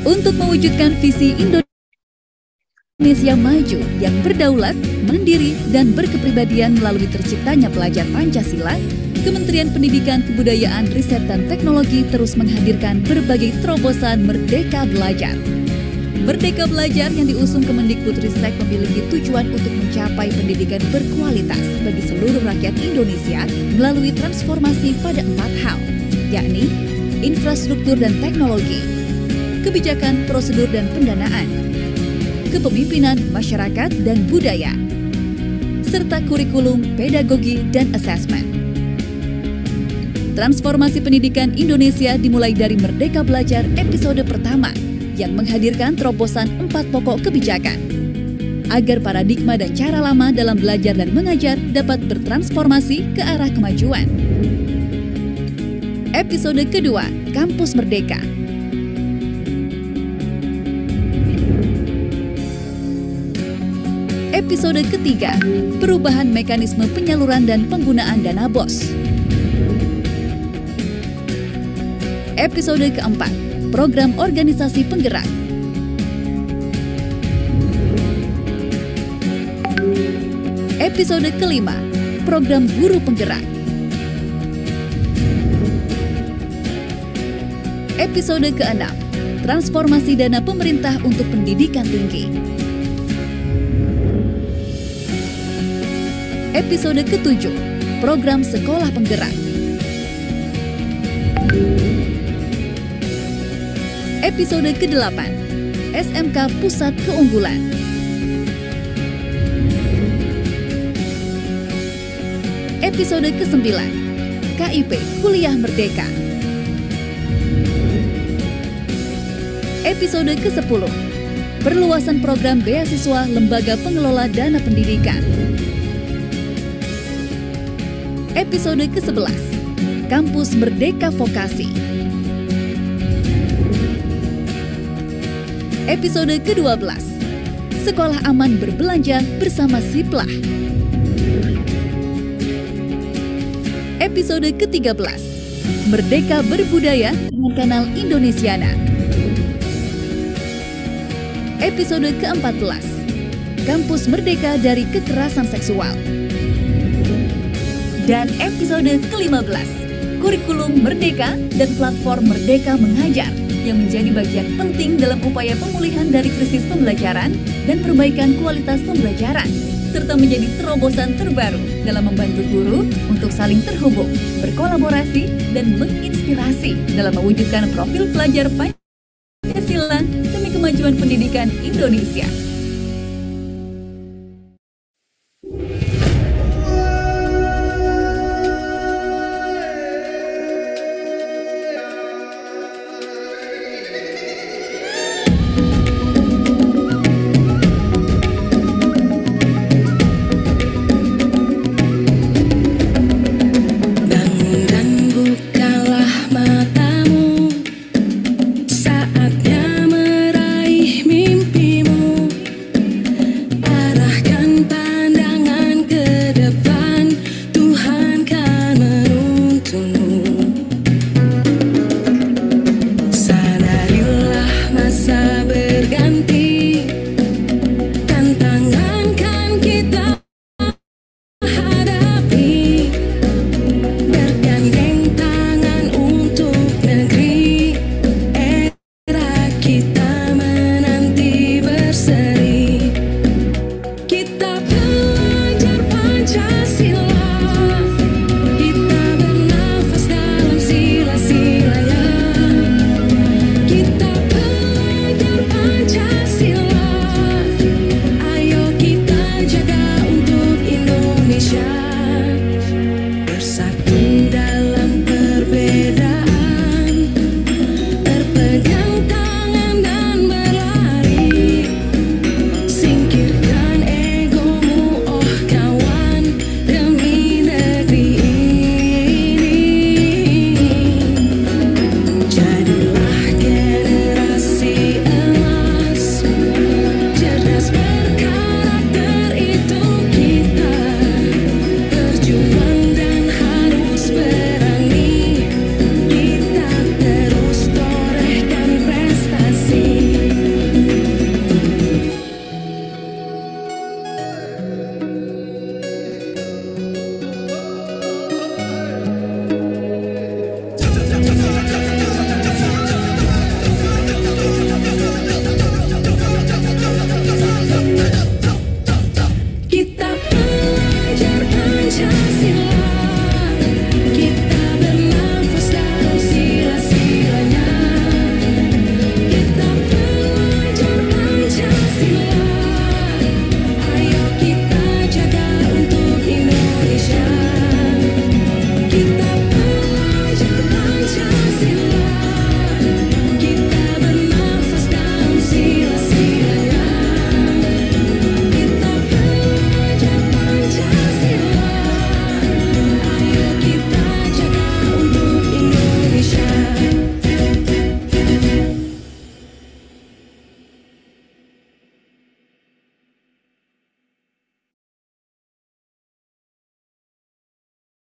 Untuk mewujudkan visi Indonesia maju yang berdaulat, mandiri, dan berkepribadian melalui terciptanya pelajar Pancasila, Kementerian Pendidikan, Kebudayaan, Riset, dan Teknologi terus menghadirkan berbagai terobosan Merdeka Belajar. Merdeka Belajar yang diusung Kemendikbudristek memiliki tujuan untuk mencapai pendidikan berkualitas bagi seluruh rakyat Indonesia melalui transformasi pada 4 hal, yakni infrastruktur dan teknologi, kebijakan, prosedur, dan pendanaan, kepemimpinan, masyarakat, dan budaya, serta kurikulum, pedagogi, dan asesmen. Transformasi pendidikan Indonesia dimulai dari Merdeka Belajar episode pertama yang menghadirkan terobosan 4 pokok kebijakan agar paradigma dan cara lama dalam belajar dan mengajar dapat bertransformasi ke arah kemajuan. Episode kedua, Kampus Merdeka. Episode ketiga, perubahan mekanisme penyaluran dan penggunaan dana BOS. Episode keempat, program organisasi penggerak. Episode kelima, program guru penggerak. Episode keenam, transformasi dana pemerintah untuk pendidikan tinggi. Episode ketujuh, program sekolah penggerak. Episode ke-8, SMK Pusat Keunggulan. Episode ke-9, KIP Kuliah Merdeka. Episode ke-10, perluasan program beasiswa Lembaga Pengelola Dana Pendidikan. Episode ke-11, Kampus Merdeka Vokasi. Episode ke-12, Sekolah Aman Berbelanja bersama Siplah. Episode ke-13, Merdeka Berbudaya dengan Kanal Indonesiana. Episode ke-14, Kampus Merdeka dari Kekerasan Seksual. Dan episode ke-15, Kurikulum Merdeka dan Platform Merdeka Mengajar yang menjadi bagian penting dalam upaya pemulihan dari krisis pembelajaran dan perbaikan kualitas pembelajaran, serta menjadi terobosan terbaru dalam membantu guru untuk saling terhubung, berkolaborasi, dan menginspirasi dalam mewujudkan profil pelajar Pancasila demi kemajuan pendidikan Indonesia. Saatnya meraih mimpimu.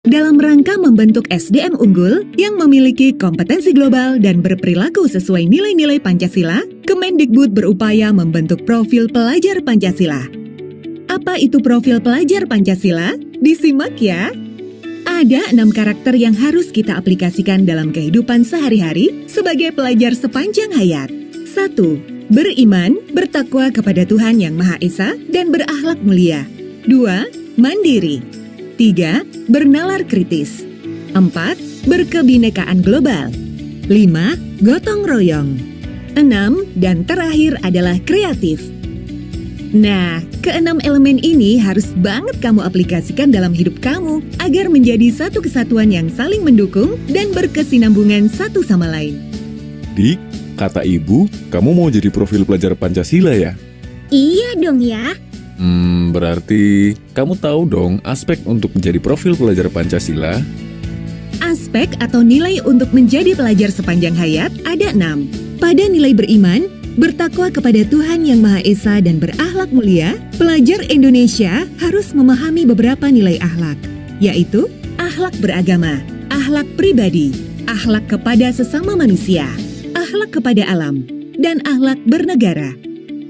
Dalam rangka membentuk SDM unggul yang memiliki kompetensi global dan berperilaku sesuai nilai-nilai Pancasila, Kemendikbud berupaya membentuk profil pelajar Pancasila. Apa itu profil pelajar Pancasila? Disimak ya. Ada 6 karakter yang harus kita aplikasikan dalam kehidupan sehari-hari sebagai pelajar sepanjang hayat. 1. Beriman, bertakwa kepada Tuhan Yang Maha Esa, dan berakhlak mulia. 2. Mandiri. 3. Bernalar kritis. 4. Berkebinekaan global. 5. Gotong royong. 6. Dan terakhir adalah kreatif. Nah, keenam elemen ini harus banget kamu aplikasikan dalam hidup kamu agar menjadi satu kesatuan yang saling mendukung dan berkesinambungan satu sama lain. Dik, kata ibu, kamu mau jadi profil pelajar Pancasila ya? Iya dong ya. Berarti kamu tahu dong aspek untuk menjadi profil pelajar Pancasila? Aspek atau nilai untuk menjadi pelajar sepanjang hayat ada 6. Pada nilai beriman, bertakwa kepada Tuhan Yang Maha Esa dan berakhlak mulia, pelajar Indonesia harus memahami beberapa nilai akhlak, yaitu akhlak beragama, akhlak pribadi, akhlak kepada sesama manusia, akhlak kepada alam, dan akhlak bernegara.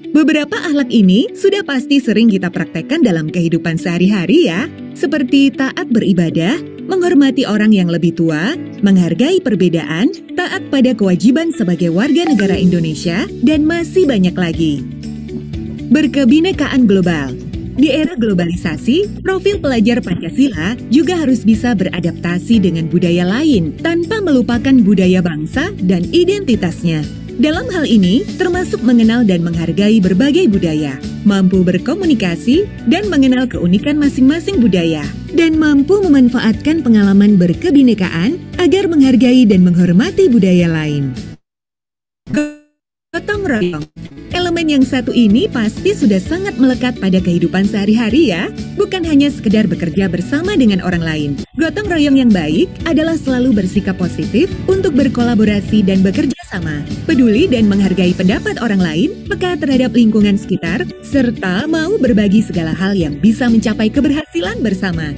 Beberapa akhlak ini sudah pasti sering kita praktekkan dalam kehidupan sehari-hari ya, seperti taat beribadah, menghormati orang yang lebih tua, menghargai perbedaan, taat pada kewajiban sebagai warga negara Indonesia, dan masih banyak lagi. Berkebinekaan global. Di era globalisasi, profil pelajar Pancasila juga harus bisa beradaptasi dengan budaya lain tanpa melupakan budaya bangsa dan identitasnya. Dalam hal ini, termasuk mengenal dan menghargai berbagai budaya, mampu berkomunikasi dan mengenal keunikan masing-masing budaya, dan mampu memanfaatkan pengalaman berkebinekaan agar menghargai dan menghormati budaya lain. Gotong royong. Elemen yang satu ini pasti sudah sangat melekat pada kehidupan sehari-hari ya, bukan hanya sekedar bekerja bersama dengan orang lain. Gotong royong yang baik adalah selalu bersikap positif untuk berkolaborasi dan bekerja sama, peduli dan menghargai pendapat orang lain, peka terhadap lingkungan sekitar, serta mau berbagi segala hal yang bisa mencapai keberhasilan bersama.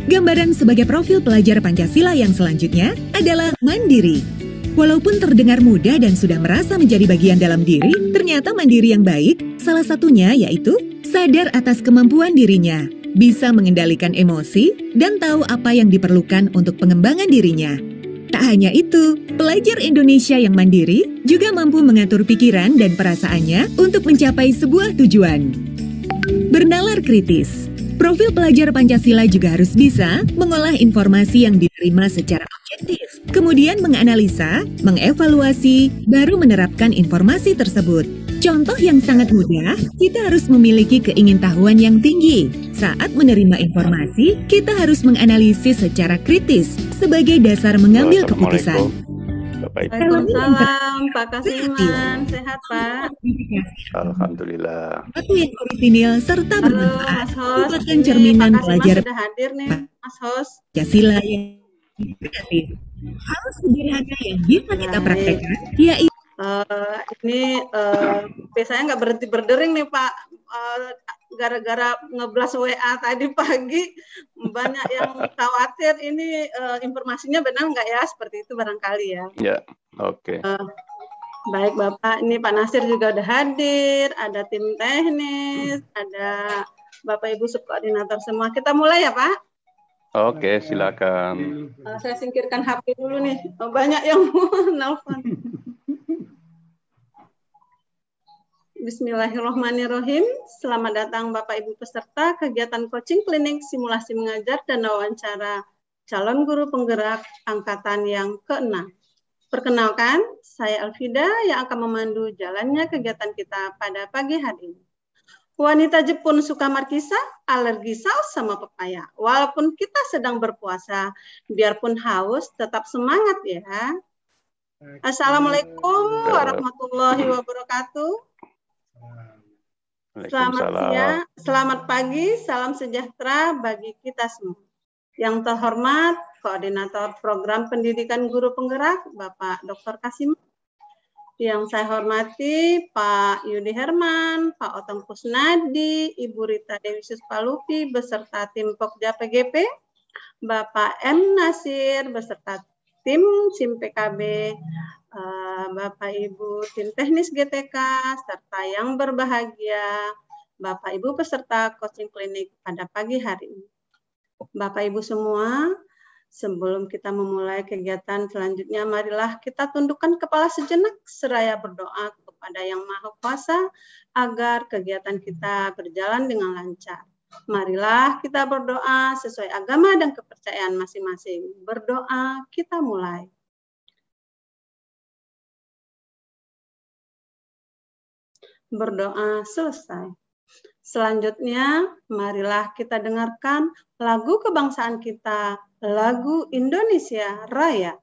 Gambaran sebagai profil pelajar Pancasila yang selanjutnya adalah mandiri. Walaupun terdengar mudah dan sudah merasa menjadi bagian dalam diri, ternyata mandiri yang baik, salah satunya yaitu sadar atas kemampuan dirinya, bisa mengendalikan emosi, dan tahu apa yang diperlukan untuk pengembangan dirinya. Tak hanya itu, pelajar Indonesia yang mandiri juga mampu mengatur pikiran dan perasaannya untuk mencapai sebuah tujuan. Bernalar kritis. Profil pelajar Pancasila juga harus bisa mengolah informasi yang diterima secara objektif, kemudian menganalisa, mengevaluasi, baru menerapkan informasi tersebut. Contoh yang sangat mudah, kita harus memiliki keingintahuan yang tinggi. Saat menerima informasi, kita harus menganalisis secara kritis sebagai dasar mengambil keputusan. Waalaikumsalam, Pak Kasiman. Sehat, Pak? Alhamdulillah. Satu yang orisinil serta bermanfaat Mas Hos. merupakan cerminan Pak Kasiman pelajar sudah hadir nih, Mas Hos. Pancasila yang kreatif. Hal sederhana yang bisa kita praktekkan, yaitu Biasanya nggak berhenti berdering nih, Pak. Gara-gara ngeblas WA tadi pagi, banyak yang khawatir ini informasinya benar nggak ya, seperti itu barangkali ya. Ya, oke. Baik Bapak, ini Pak Nasir juga udah hadir, ada tim teknis, ada Bapak Ibu subkoordinator semua. Kita mulai ya Pak? Oke, silakan. Saya singkirkan HP dulu nih, banyak yang nelfon. Bismillahirrahmanirrahim. Selamat datang Bapak Ibu peserta kegiatan coaching klinik simulasi mengajar dan wawancara calon guru penggerak angkatan yang ke-6. Perkenalkan, saya Alfida yang akan memandu jalannya kegiatan kita pada pagi hari ini. Wanita Jepun suka markisa, alergi saus sama pepaya. Walaupun kita sedang berpuasa, biarpun haus, tetap semangat ya. Assalamualaikum warahmatullahi wabarakatuh. Selamat siang, selamat pagi, salam sejahtera bagi kita semua. Yang terhormat, Koordinator Program Pendidikan Guru Penggerak, Bapak Dr. Kasim. Yang saya hormati, Pak Yudi Herman, Pak Otong Kusnadi, Ibu Rita Dewi Suspalupi, beserta tim Pokja PGP. Bapak M. Nasir beserta tim SIM PKB, Bapak Ibu tim teknis GTK, serta yang berbahagia, Bapak Ibu peserta coaching klinik pada pagi hari ini. Bapak Ibu semua, sebelum kita memulai kegiatan selanjutnya, marilah kita tundukkan kepala sejenak seraya berdoa kepada Yang Maha Kuasa agar kegiatan kita berjalan dengan lancar. Marilah kita berdoa sesuai agama dan kepercayaan masing-masing. Berdoa, kita mulai. Berdoa selesai. Selanjutnya, marilah kita dengarkan lagu kebangsaan kita, lagu Indonesia Raya.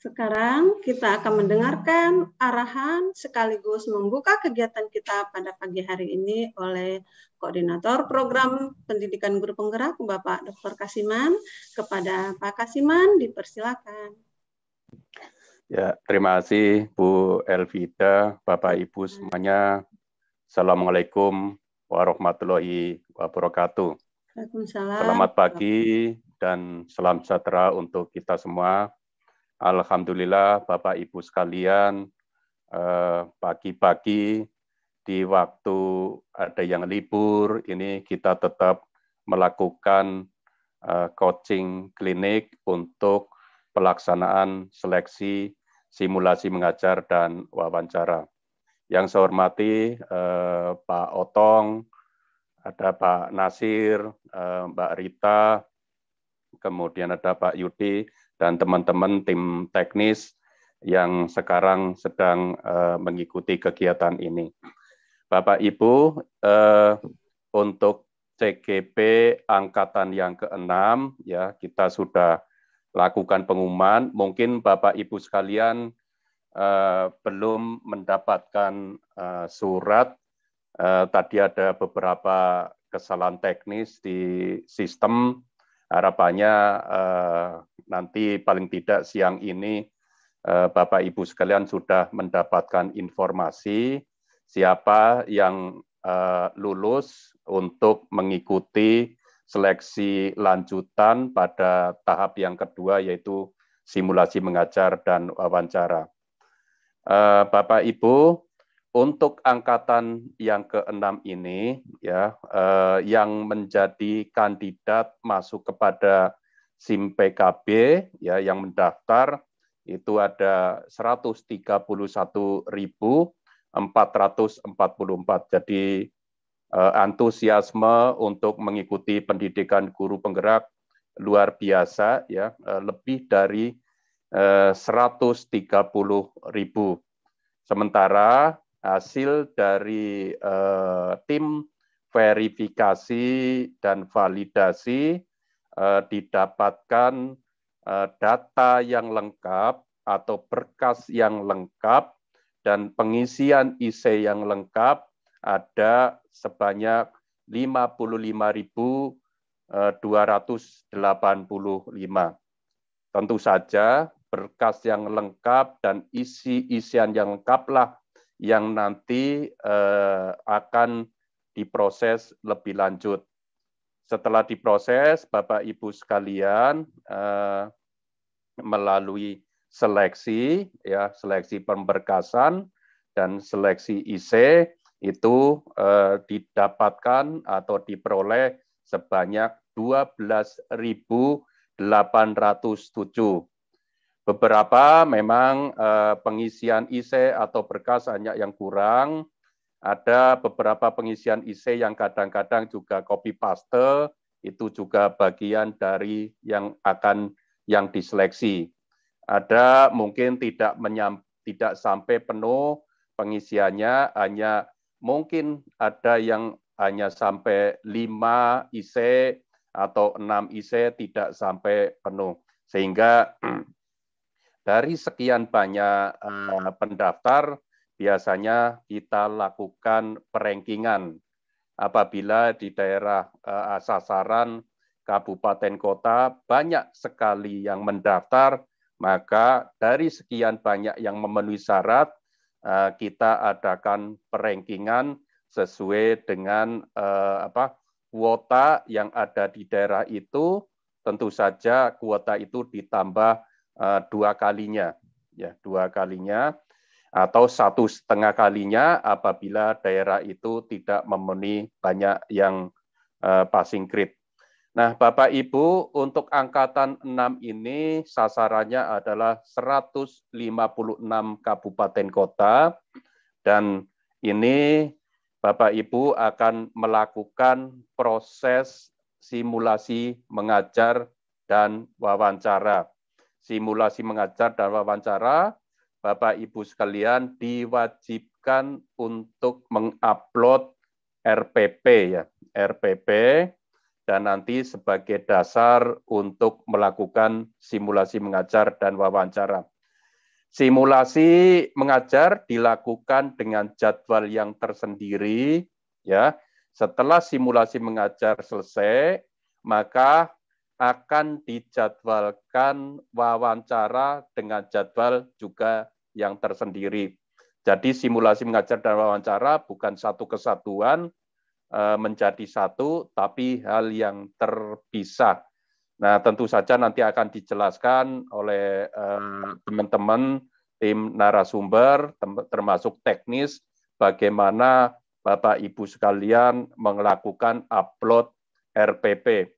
Sekarang kita akan mendengarkan arahan sekaligus membuka kegiatan kita pada pagi hari ini oleh Koordinator Program Pendidikan Guru Penggerak, Bapak Dr. Kasiman. Kepada Pak Kasiman, dipersilakan. Ya, terima kasih Bu Elvita, Bapak Ibu semuanya. Assalamualaikum warahmatullahi wabarakatuh. Waalaikumsalam. Selamat pagi dan salam sejahtera untuk kita semua. Alhamdulillah Bapak Ibu sekalian, pagi-pagi di waktu ada yang libur, ini kita tetap melakukan coaching klinik untuk pelaksanaan seleksi, simulasi mengajar, dan wawancara. Yang saya hormati Pak Otong, ada Pak Nasir, Mbak Rita, kemudian ada Pak Yudi, dan teman-teman tim teknis yang sekarang sedang mengikuti kegiatan ini. Bapak Ibu, untuk CGP angkatan yang ke-6, ya kita sudah lakukan pengumuman. Mungkin Bapak Ibu sekalian belum mendapatkan surat. Tadi ada beberapa kesalahan teknis di sistem. Harapannya nanti paling tidak siang ini Bapak Ibu sekalian sudah mendapatkan informasi siapa yang lulus untuk mengikuti seleksi lanjutan pada tahap yang kedua, yaitu simulasi mengajar dan wawancara. Bapak Ibu, untuk angkatan yang ke-6 ini, ya, yang menjadi kandidat masuk kepada SIM PKB, ya, yang mendaftar itu ada 131.444. Jadi antusiasme untuk mengikuti pendidikan guru penggerak luar biasa, ya, lebih dari 130.000. Sementara hasil dari tim verifikasi dan validasi didapatkan data yang lengkap atau berkas yang lengkap dan pengisian IC yang lengkap ada sebanyak 55.285. Tentu saja berkas yang lengkap dan isian yang lengkaplah yang nanti akan diproses lebih lanjut. Setelah diproses, Bapak Ibu sekalian, melalui seleksi, ya, seleksi pemberkasan dan seleksi IC itu didapatkan atau diperoleh sebanyak 12.807. Beberapa memang pengisian IC atau berkas hanya yang kurang. Ada beberapa pengisian IC yang kadang-kadang juga copy paste, itu juga bagian dari yang diseleksi. Ada mungkin tidak sampai penuh pengisiannya, hanya mungkin ada yang hanya sampai 5 IC atau 6 IC tidak sampai penuh. Sehingga dari sekian banyak pendaftar, biasanya kita lakukan perankingan. Apabila di daerah sasaran kabupaten kota banyak sekali yang mendaftar, maka dari sekian banyak yang memenuhi syarat, kita adakan perankingan sesuai dengan kuota yang ada di daerah itu. Tentu saja kuota itu ditambah 2 kalinya, ya, 2 kalinya. Atau 1,5 kalinya apabila daerah itu tidak memenuhi banyak yang passing grade. Nah, Bapak Ibu, untuk angkatan 6 ini sasarannya adalah 156 kabupaten kota, dan ini Bapak Ibu akan melakukan proses simulasi mengajar dan wawancara. Simulasi mengajar dan wawancara, Bapak Ibu sekalian diwajibkan untuk mengupload RPP, ya, RPP, dan nanti sebagai dasar untuk melakukan simulasi mengajar dan wawancara. Simulasi mengajar dilakukan dengan jadwal yang tersendiri, ya. Setelah simulasi mengajar selesai, maka akan dijadwalkan wawancara dengan jadwal juga yang tersendiri. Jadi simulasi mengajar dan wawancara bukan satu kesatuan menjadi satu, tapi hal yang terpisah. Nah, tentu saja nanti akan dijelaskan oleh teman-teman tim narasumber, termasuk teknis, bagaimana Bapak Ibu sekalian melakukan upload RPP.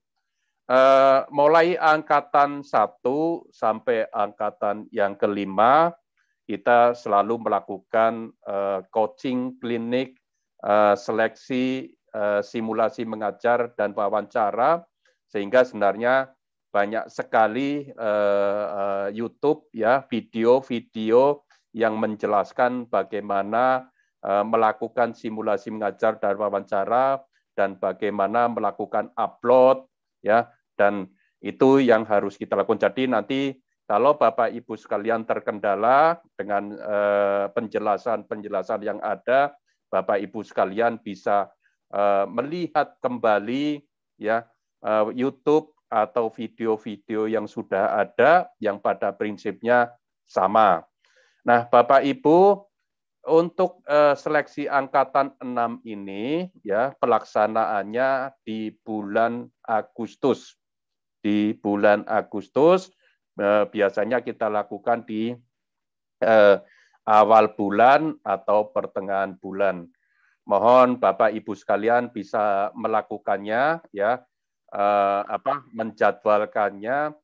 Mulai angkatan 1 sampai angkatan yang kelima, kita selalu melakukan coaching klinik, seleksi, simulasi mengajar dan wawancara, sehingga sebenarnya banyak sekali YouTube, ya, video-video yang menjelaskan bagaimana melakukan simulasi mengajar dan wawancara dan bagaimana melakukan upload, ya, dan itu yang harus kita lakukan. Jadi nanti kalau Bapak Ibu sekalian terkendala dengan penjelasan-penjelasan yang ada, Bapak Ibu sekalian bisa melihat kembali, ya, YouTube atau video-video yang sudah ada yang pada prinsipnya sama. Nah, Bapak Ibu, untuk seleksi angkatan 6 ini, ya, pelaksanaannya di bulan Agustus. Di bulan Agustus biasanya kita lakukan di awal bulan atau pertengahan bulan. Mohon Bapak Ibu sekalian bisa melakukannya, ya, menjadwalkannya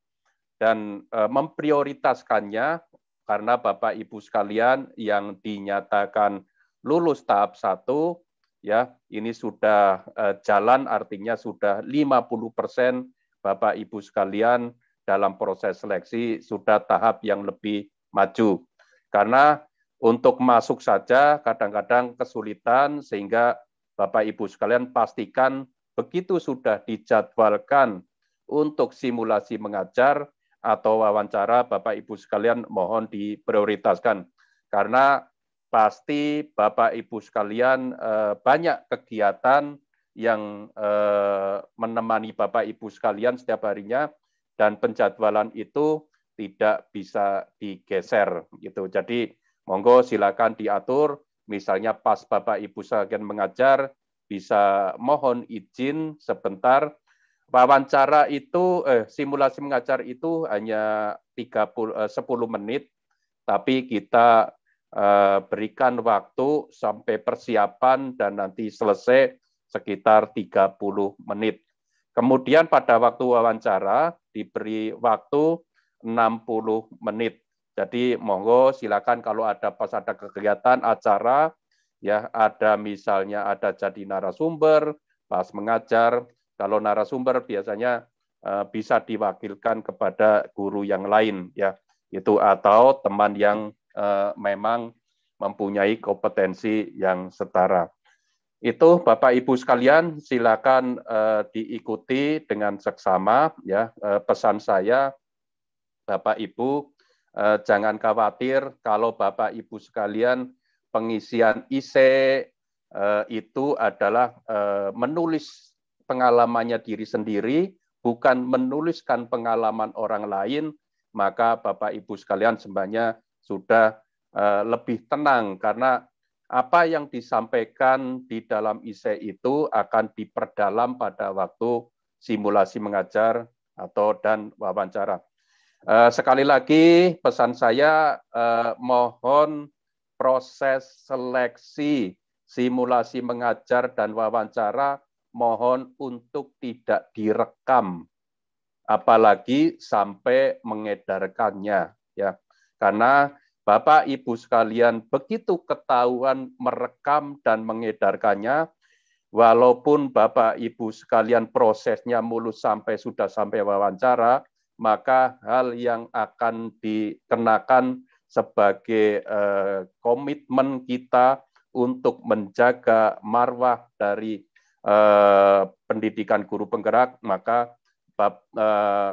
dan memprioritaskannya, karena Bapak Ibu sekalian yang dinyatakan lulus tahap 1, ya, ini sudah jalan, artinya sudah 50% Bapak Ibu sekalian dalam proses seleksi sudah tahap yang lebih maju. Karena untuk masuk saja kadang-kadang kesulitan, sehingga Bapak Ibu sekalian pastikan begitu sudah dijadwalkan untuk simulasi mengajar atau wawancara, Bapak Ibu sekalian mohon diprioritaskan. Karena pasti Bapak Ibu sekalian banyak kegiatan yang menemani Bapak Ibu sekalian setiap harinya, dan penjadwalan itu tidak bisa digeser gitu. Jadi monggo silakan diatur, misalnya pas Bapak Ibu sekalian mengajar, bisa mohon izin sebentar. Wawancara itu, simulasi mengajar itu hanya 10 menit, tapi kita berikan waktu sampai persiapan dan nanti selesai sekitar 30 menit. Kemudian pada waktu wawancara diberi waktu 60 menit. Jadi monggo silakan kalau ada pas ada kegiatan acara, ya ada misalnya ada jadi narasumber pas mengajar. Kalau narasumber biasanya bisa diwakilkan kepada guru yang lain, ya itu atau teman yang memang mempunyai kompetensi yang setara. Itu Bapak Ibu sekalian silakan diikuti dengan seksama, ya. Pesan saya Bapak Ibu, jangan khawatir kalau Bapak Ibu sekalian pengisian IC itu adalah menulis pengalamannya diri sendiri, bukan menuliskan pengalaman orang lain, maka Bapak Ibu sekalian sebenarnya sudah lebih tenang, karena apa yang disampaikan di dalam IC itu akan diperdalam pada waktu simulasi mengajar dan wawancara. Sekali lagi pesan saya, mohon proses seleksi simulasi mengajar dan wawancara mohon untuk tidak direkam, apalagi sampai mengedarkannya, ya. Karena Bapak Ibu sekalian begitu ketahuan merekam dan mengedarkannya, walaupun Bapak Ibu sekalian prosesnya mulus sudah sampai wawancara, maka hal yang akan dikenakan sebagai komitmen kita untuk menjaga marwah dari pendidikan guru penggerak, maka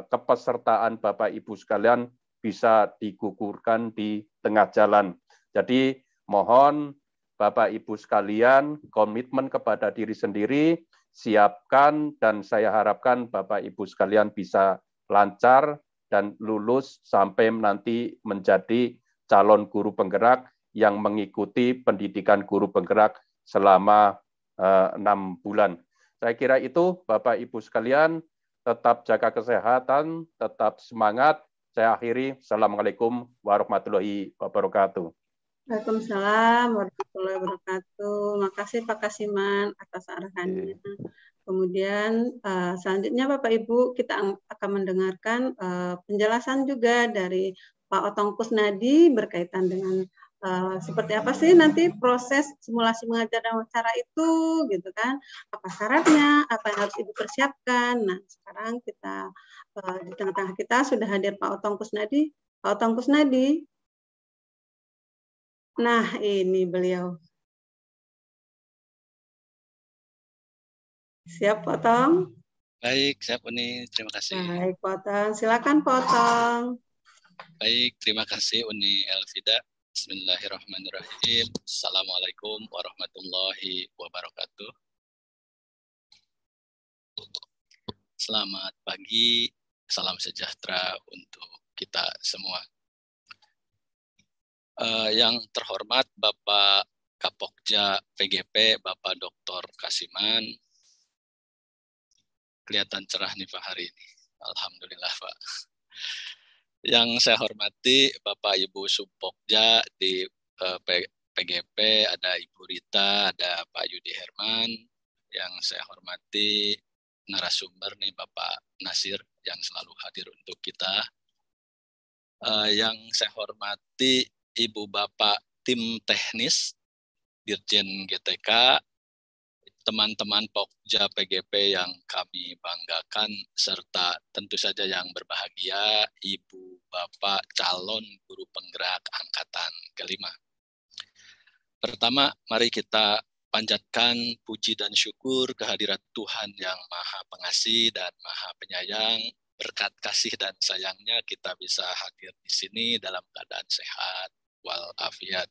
kepesertaan Bapak Ibu sekalian bisa digugurkan di tengah jalan. Jadi mohon Bapak Ibu sekalian komitmen kepada diri sendiri, siapkan, dan saya harapkan Bapak Ibu sekalian bisa lancar dan lulus sampai nanti menjadi calon guru penggerak yang mengikuti pendidikan guru penggerak selama 6 bulan. Saya kira itu Bapak Ibu sekalian, tetap jaga kesehatan, tetap semangat. Saya akhiri. Assalamualaikum warahmatullahi wabarakatuh. Waalaikumsalam warahmatullahi wabarakatuh. Makasih Pak Kasiman atas arahannya. Kemudian selanjutnya Bapak Ibu kita akan mendengarkan penjelasan juga dari Pak Otong Kusnadi berkaitan dengan seperti apa sih nanti proses simulasi mengajar dan wawancara itu, gitu kan? Apa syaratnya? Apa yang harus Ibu persiapkan? Nah, sekarang kita di tengah-tengah kita sudah hadir Pak Otong Kusnadi. Pak Otong Kusnadi. Nah, ini beliau. Siap, Pak Otong? Baik, siap Uni. Terima kasih. Baik, Pak Otong. Silakan, Pak Otong. Baik, terima kasih Uni Elvida. Bismillahirrahmanirrahim. Assalamualaikum warahmatullahi wabarakatuh. Selamat pagi, salam sejahtera untuk kita semua. Yang terhormat Bapak Kapokja PGP, Bapak Dr. Kasiman, kelihatan cerah nih Pak hari ini. Alhamdulillah Pak. Yang saya hormati Bapak Ibu Subpokja di PGP, ada Ibu Rita, ada Pak Yudi Herman. Yang saya hormati narasumber nih Bapak Nasir yang selalu hadir untuk kita. Yang saya hormati Ibu Bapak tim teknis Dirjen GTK, teman-teman Pokja PGP yang kami banggakan, serta tentu saja yang berbahagia, Ibu Bapak calon guru penggerak angkatan kelima. Pertama, mari kita panjatkan puji dan syukur kehadirat Tuhan yang Maha Pengasih dan Maha Penyayang. Berkat kasih dan sayangnya kita bisa hadir di sini dalam keadaan sehat walafiat.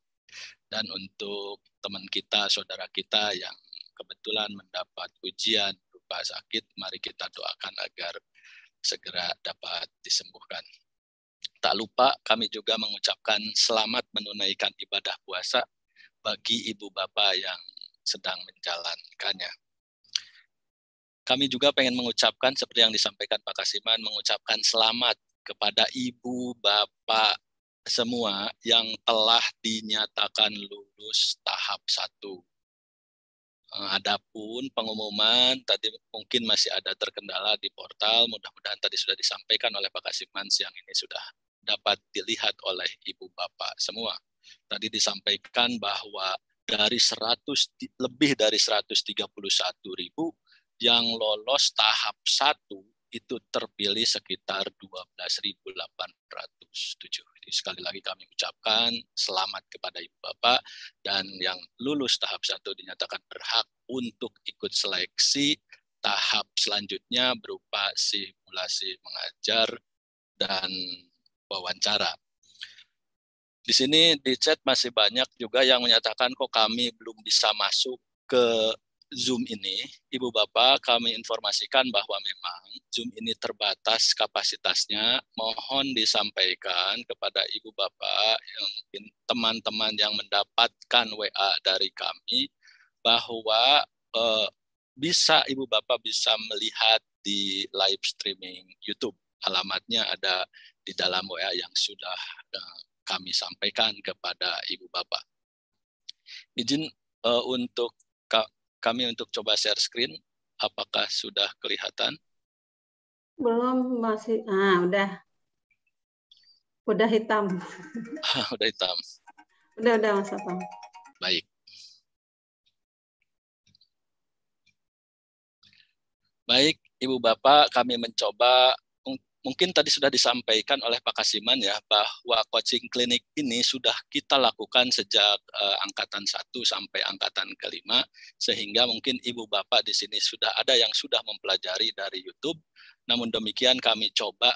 Dan untuk teman kita, saudara kita yang kebetulan mendapat ujian berupa sakit, mari kita doakan agar segera dapat disembuhkan. Tak lupa kami juga mengucapkan selamat menunaikan ibadah puasa bagi ibu bapak yang sedang menjalankannya. Kami juga pengen mengucapkan seperti yang disampaikan Pak Kasiman, mengucapkan selamat kepada ibu bapak semua yang telah dinyatakan lulus tahap 1. Adapun pengumuman tadi mungkin masih ada terkendala di portal, mudah-mudahan tadi sudah disampaikan oleh Pak Kasiman, siang ini sudah dapat dilihat oleh ibu bapak semua. Tadi disampaikan bahwa dari lebih dari 131.000 yang lolos tahap 1 itu terpilih sekitar 12.807. Jadi sekali lagi kami ucapkan selamat kepada Ibu Bapak, dan yang lulus tahap 1 dinyatakan berhak untuk ikut seleksi tahap selanjutnya berupa simulasi mengajar dan wawancara. Di sini di chat masih banyak juga yang menyatakan kok kami belum bisa masuk ke Zoom ini. Ibu Bapak, kami informasikan bahwa memang Zoom ini terbatas kapasitasnya. Mohon disampaikan kepada Ibu Bapak, yang mungkin teman-teman yang mendapatkan WA dari kami, bahwa Ibu Bapak bisa melihat di live streaming YouTube. Alamatnya ada di dalam WA yang sudah kami sampaikan kepada Ibu Bapak. Izin untuk kami untuk coba share screen, apakah sudah kelihatan? Belum, masih. Udah hitam. Udah hitam. Udah Mas Satang. Baik. Baik, Ibu Bapak, kami mencoba, mungkin tadi sudah disampaikan oleh Pak Kasiman ya, bahwa coaching klinik ini sudah kita lakukan sejak angkatan 1 sampai angkatan kelima, sehingga mungkin Ibu Bapak di sini sudah ada yang sudah mempelajari dari YouTube. Namun demikian kami coba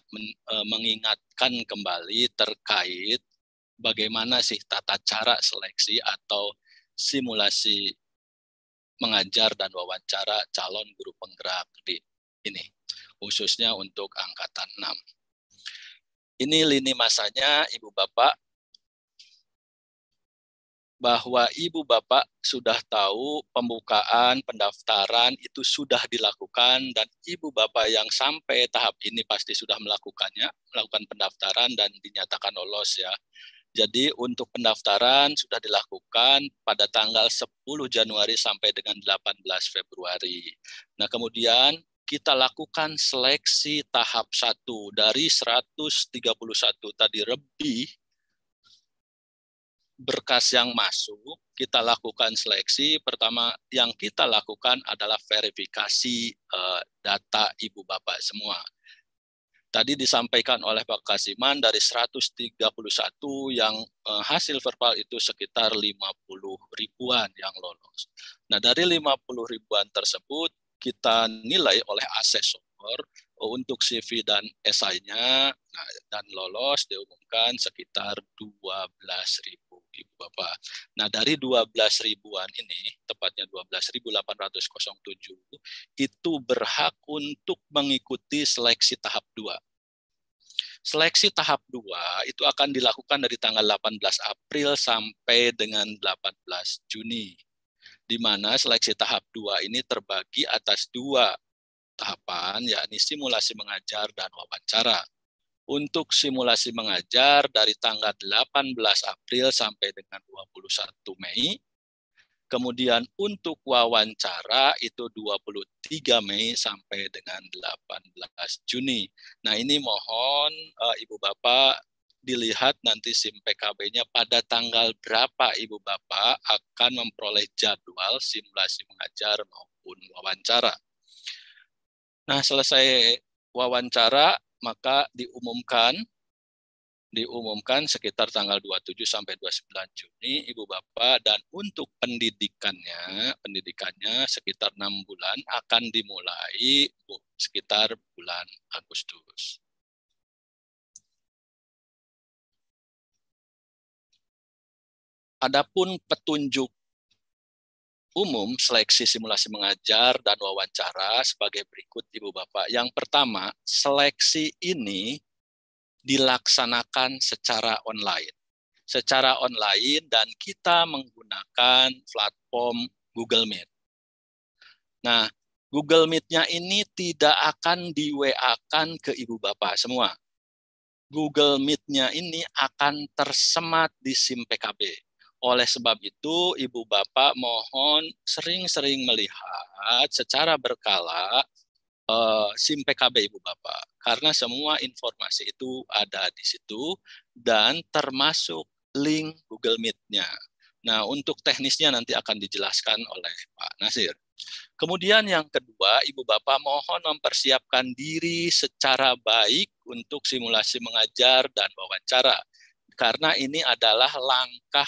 mengingatkan kembali terkait bagaimana sih tata cara seleksi atau simulasi mengajar dan wawancara calon guru penggerak di ini, khususnya untuk angkatan 6. Ini lini masanya Ibu Bapak, bahwa Ibu Bapak sudah tahu pembukaan pendaftaran itu sudah dilakukan, dan Ibu Bapak yang sampai tahap ini pasti sudah melakukan pendaftaran dan dinyatakan lolos ya. Jadi untuk pendaftaran sudah dilakukan pada tanggal 10 Januari sampai dengan 18 Februari. Nah, kemudian kita lakukan seleksi tahap 1 dari 131 tadi lebih berkas yang masuk. Kita lakukan seleksi. Pertama yang kita lakukan adalah verifikasi data Ibu Bapak semua. Tadi disampaikan oleh Pak Kasiman dari 131 yang hasil verbal itu sekitar 50 ribuan yang lolos. Nah, dari 50 ribuan tersebut kita nilai oleh asesor untuk CV dan esainya, dan lolos diumumkan sekitar 12.000 Ibu Bapak. Nah, dari 12 ribuan ini, tepatnya 12.807, itu berhak untuk mengikuti seleksi tahap 2. Seleksi tahap 2 itu akan dilakukan dari tanggal 18 April sampai dengan 18 Juni. Di mana seleksi tahap 2 ini terbagi atas 2 tahapan, yakni simulasi mengajar dan wawancara. Untuk simulasi mengajar dari tanggal 18 April sampai dengan 21 Mei. Kemudian untuk wawancara itu 23 Mei sampai dengan 18 Juni. Nah, ini mohon Ibu Bapak dilihat nanti SIM PKB-nya pada tanggal berapa Ibu Bapak akan memperoleh jadwal simulasi mengajar maupun wawancara. Nah, selesai wawancara, maka diumumkan sekitar tanggal 27 sampai 29 Juni, Ibu Bapak, dan untuk pendidikannya sekitar 6 bulan akan dimulai sekitar bulan Agustus. Adapun petunjuk umum seleksi simulasi mengajar dan wawancara sebagai berikut, Ibu Bapak. Yang pertama, seleksi ini dilaksanakan secara online. Dan kita menggunakan platform Google Meet. Nah, Google Meet-nya ini tidak akan di-WA-kan ke Ibu Bapak semua. Google Meet-nya ini akan tersemat di SIM PKB. Oleh sebab itu, Ibu Bapak mohon sering-sering melihat secara berkala SIM PKB Ibu Bapak, karena semua informasi itu ada di situ dan termasuk link Google Meet-nya. Nah, untuk teknisnya nanti akan dijelaskan oleh Pak Nasir. Kemudian yang kedua, Ibu Bapak mohon mempersiapkan diri secara baik untuk simulasi mengajar dan wawancara. Karena ini adalah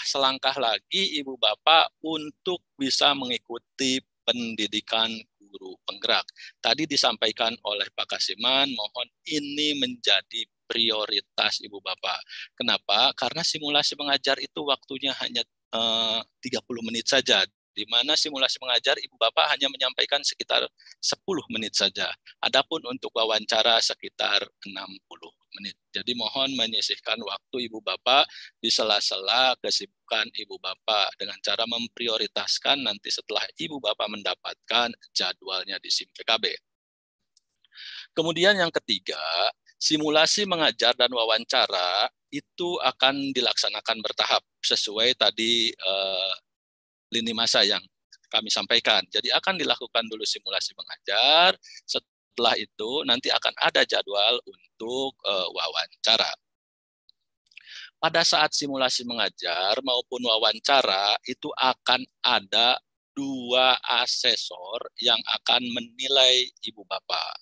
selangkah lagi Ibu Bapak untuk bisa mengikuti pendidikan guru penggerak. Tadi disampaikan oleh Pak Kasiman, mohon ini menjadi prioritas Ibu Bapak. Kenapa? Karena simulasi mengajar itu waktunya hanya 30 menit saja, di mana simulasi mengajar Ibu Bapak hanya menyampaikan sekitar 10 menit saja. Adapun untuk wawancara sekitar 60 menit. Jadi mohon menyisihkan waktu Ibu Bapak di sela-sela kesibukan Ibu Bapak dengan cara memprioritaskan nanti setelah Ibu Bapak mendapatkan jadwalnya di SIM PKB. Kemudian yang ketiga, simulasi mengajar dan wawancara itu akan dilaksanakan bertahap sesuai tadi lini masa yang kami sampaikan. Jadi akan dilakukan dulu simulasi mengajar, setelah itu nanti akan ada jadwal untuk wawancara. Pada saat simulasi mengajar maupun wawancara itu akan ada 2 asesor yang akan menilai Ibu Bapak.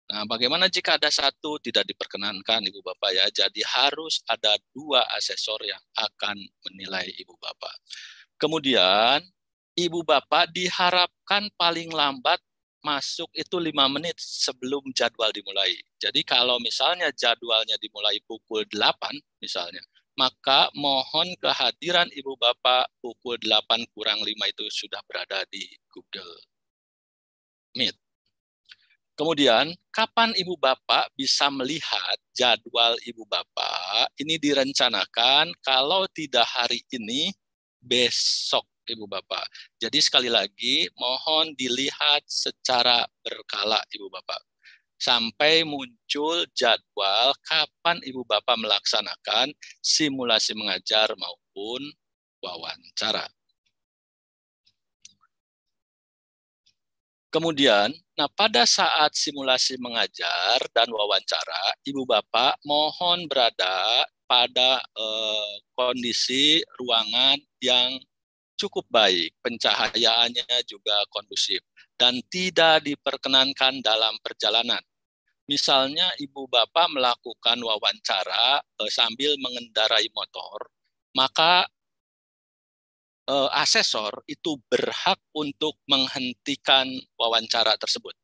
Nah, bagaimana jika ada 1 tidak diperkenankan Ibu Bapak ya? Jadi harus ada 2 asesor yang akan menilai Ibu Bapak. Kemudian Ibu Bapak diharapkan paling lambat masuk itu 5 menit sebelum jadwal dimulai. Jadi kalau misalnya jadwalnya dimulai pukul 8 misalnya, maka mohon kehadiran Ibu Bapak pukul 8 kurang 5 itu sudah berada di Google Meet. Kemudian, kapan Ibu Bapak bisa melihat jadwal Ibu Bapak? Ini direncanakan kalau tidak hari ini, besok Ibu Bapak. Jadi sekali lagi, mohon dilihat secara berkala Ibu Bapak. Sampai muncul jadwal kapan Ibu Bapak melaksanakan simulasi mengajar maupun wawancara. Kemudian, pada saat simulasi mengajar dan wawancara, Ibu Bapak mohon berada pada kondisi ruangan yang cukup baik, pencahayaannya juga kondusif, dan tidak diperkenankan dalam perjalanan. Misalnya Ibu Bapak melakukan wawancara sambil mengendarai motor, maka asesor itu berhak untuk menghentikan wawancara tersebut.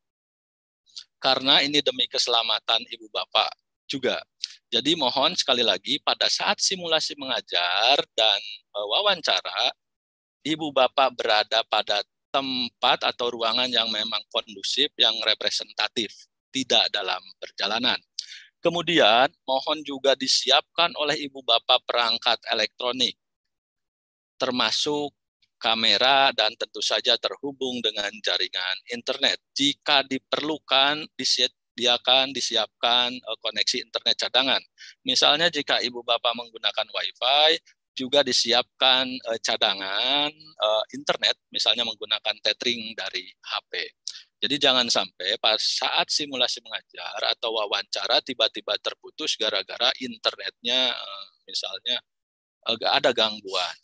Karena ini demi keselamatan Ibu Bapak juga. Jadi mohon sekali lagi pada saat simulasi mengajar dan wawancara, Ibu Bapak berada pada tempat atau ruangan yang memang kondusif, yang representatif, tidak dalam perjalanan. Kemudian mohon juga disiapkan oleh Ibu Bapak perangkat elektronik, termasuk kamera dan tentu saja terhubung dengan jaringan internet. Jika diperlukan, disiapkan koneksi internet cadangan. Misalnya jika Ibu Bapak menggunakan Wi-Fi, juga disiapkan cadangan internet, misalnya menggunakan tethering dari HP. Jadi jangan sampai pada saat simulasi mengajar atau wawancara tiba-tiba terputus gara-gara internetnya misalnya ada gangguan.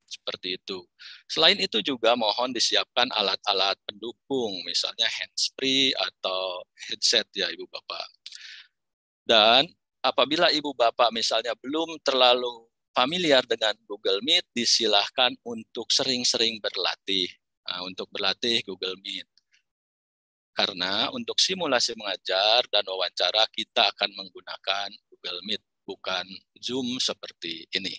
Seperti itu. Selain itu juga mohon disiapkan alat-alat pendukung, misalnya handsfree atau headset ya Ibu Bapak. Dan apabila Ibu Bapak misalnya belum terlalu familiar dengan Google Meet, disilahkan untuk sering-sering berlatih. Untuk berlatih Google Meet. Karena untuk simulasi mengajar dan wawancara kita akan menggunakan Google Meet, bukan Zoom seperti ini.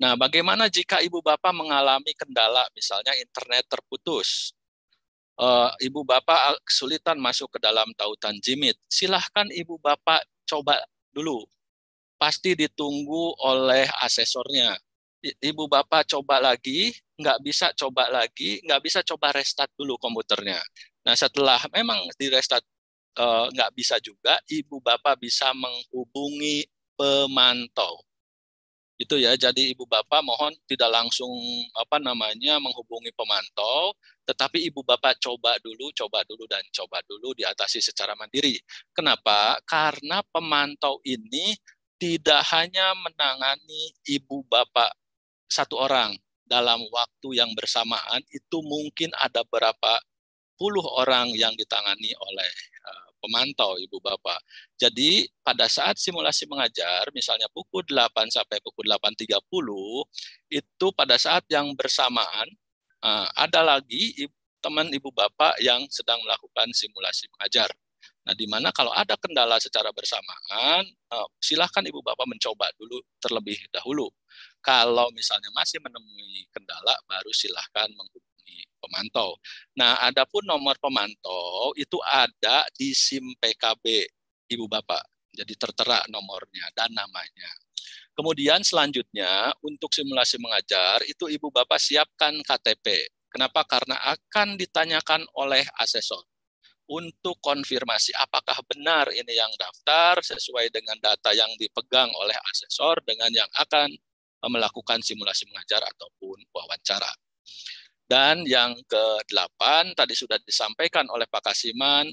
Nah, bagaimana jika Ibu Bapak mengalami kendala, misalnya internet terputus, Ibu Bapak kesulitan masuk ke dalam tautan Jimit, silahkan Ibu Bapak coba dulu. Pasti ditunggu oleh asesornya. Ibu Bapak coba lagi, nggak bisa coba lagi, nggak bisa coba restart dulu komputernya. Nah, setelah memang di restart nggak bisa juga, Ibu Bapak bisa menghubungi pemantau. Itu ya, jadi Ibu Bapak mohon tidak langsung menghubungi pemantau, tetapi Ibu Bapak coba dulu dan coba dulu diatasi secara mandiri. Kenapa? Karena pemantau ini tidak hanya menangani Ibu Bapak satu orang dalam waktu yang bersamaan, itu mungkin ada berapa puluh orang yang ditangani oleh pemantau Ibu Bapak. Jadi pada saat simulasi mengajar, misalnya pukul 8 sampai pukul 8.30, itu pada saat yang bersamaan ada lagi teman Ibu Bapak yang sedang melakukan simulasi mengajar. Nah, di mana kalau ada kendala secara bersamaan, silahkan Ibu Bapak mencoba dulu terlebih dahulu. Kalau misalnya masih menemui kendala, baru silahkan menghubungi pemantau. Nah, adapun nomor pemantau itu ada di SIM PKB Ibu Bapak. Jadi tertera nomornya dan namanya. Kemudian selanjutnya untuk simulasi mengajar itu Ibu Bapak siapkan KTP. Kenapa? Karena akan ditanyakan oleh asesor untuk konfirmasi apakah benar ini yang daftar sesuai dengan data yang dipegang oleh asesor dengan yang akan melakukan simulasi mengajar ataupun wawancara. Dan yang ke-8 tadi sudah disampaikan oleh Pak Kasiman,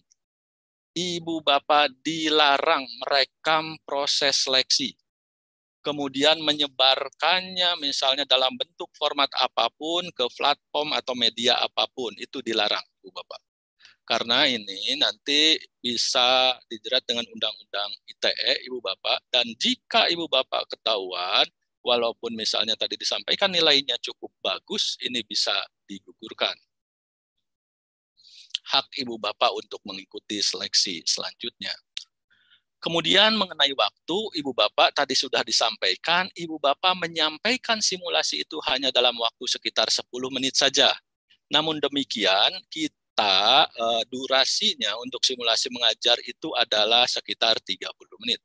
Ibu Bapak dilarang merekam proses seleksi, kemudian menyebarkannya misalnya dalam bentuk format apapun ke platform atau media apapun, itu dilarang Ibu Bapak. Karena ini nanti bisa dijerat dengan Undang-Undang ITE, Ibu Bapak. Dan jika Ibu Bapak ketahuan, walaupun misalnya tadi disampaikan nilainya cukup bagus, ini bisa digugurkan. Hak Ibu Bapak untuk mengikuti seleksi selanjutnya. Kemudian mengenai waktu, Ibu Bapak tadi sudah disampaikan, Ibu Bapak menyampaikan simulasi itu hanya dalam waktu sekitar 10 menit saja. Namun demikian, durasinya untuk simulasi mengajar itu adalah sekitar 30 menit.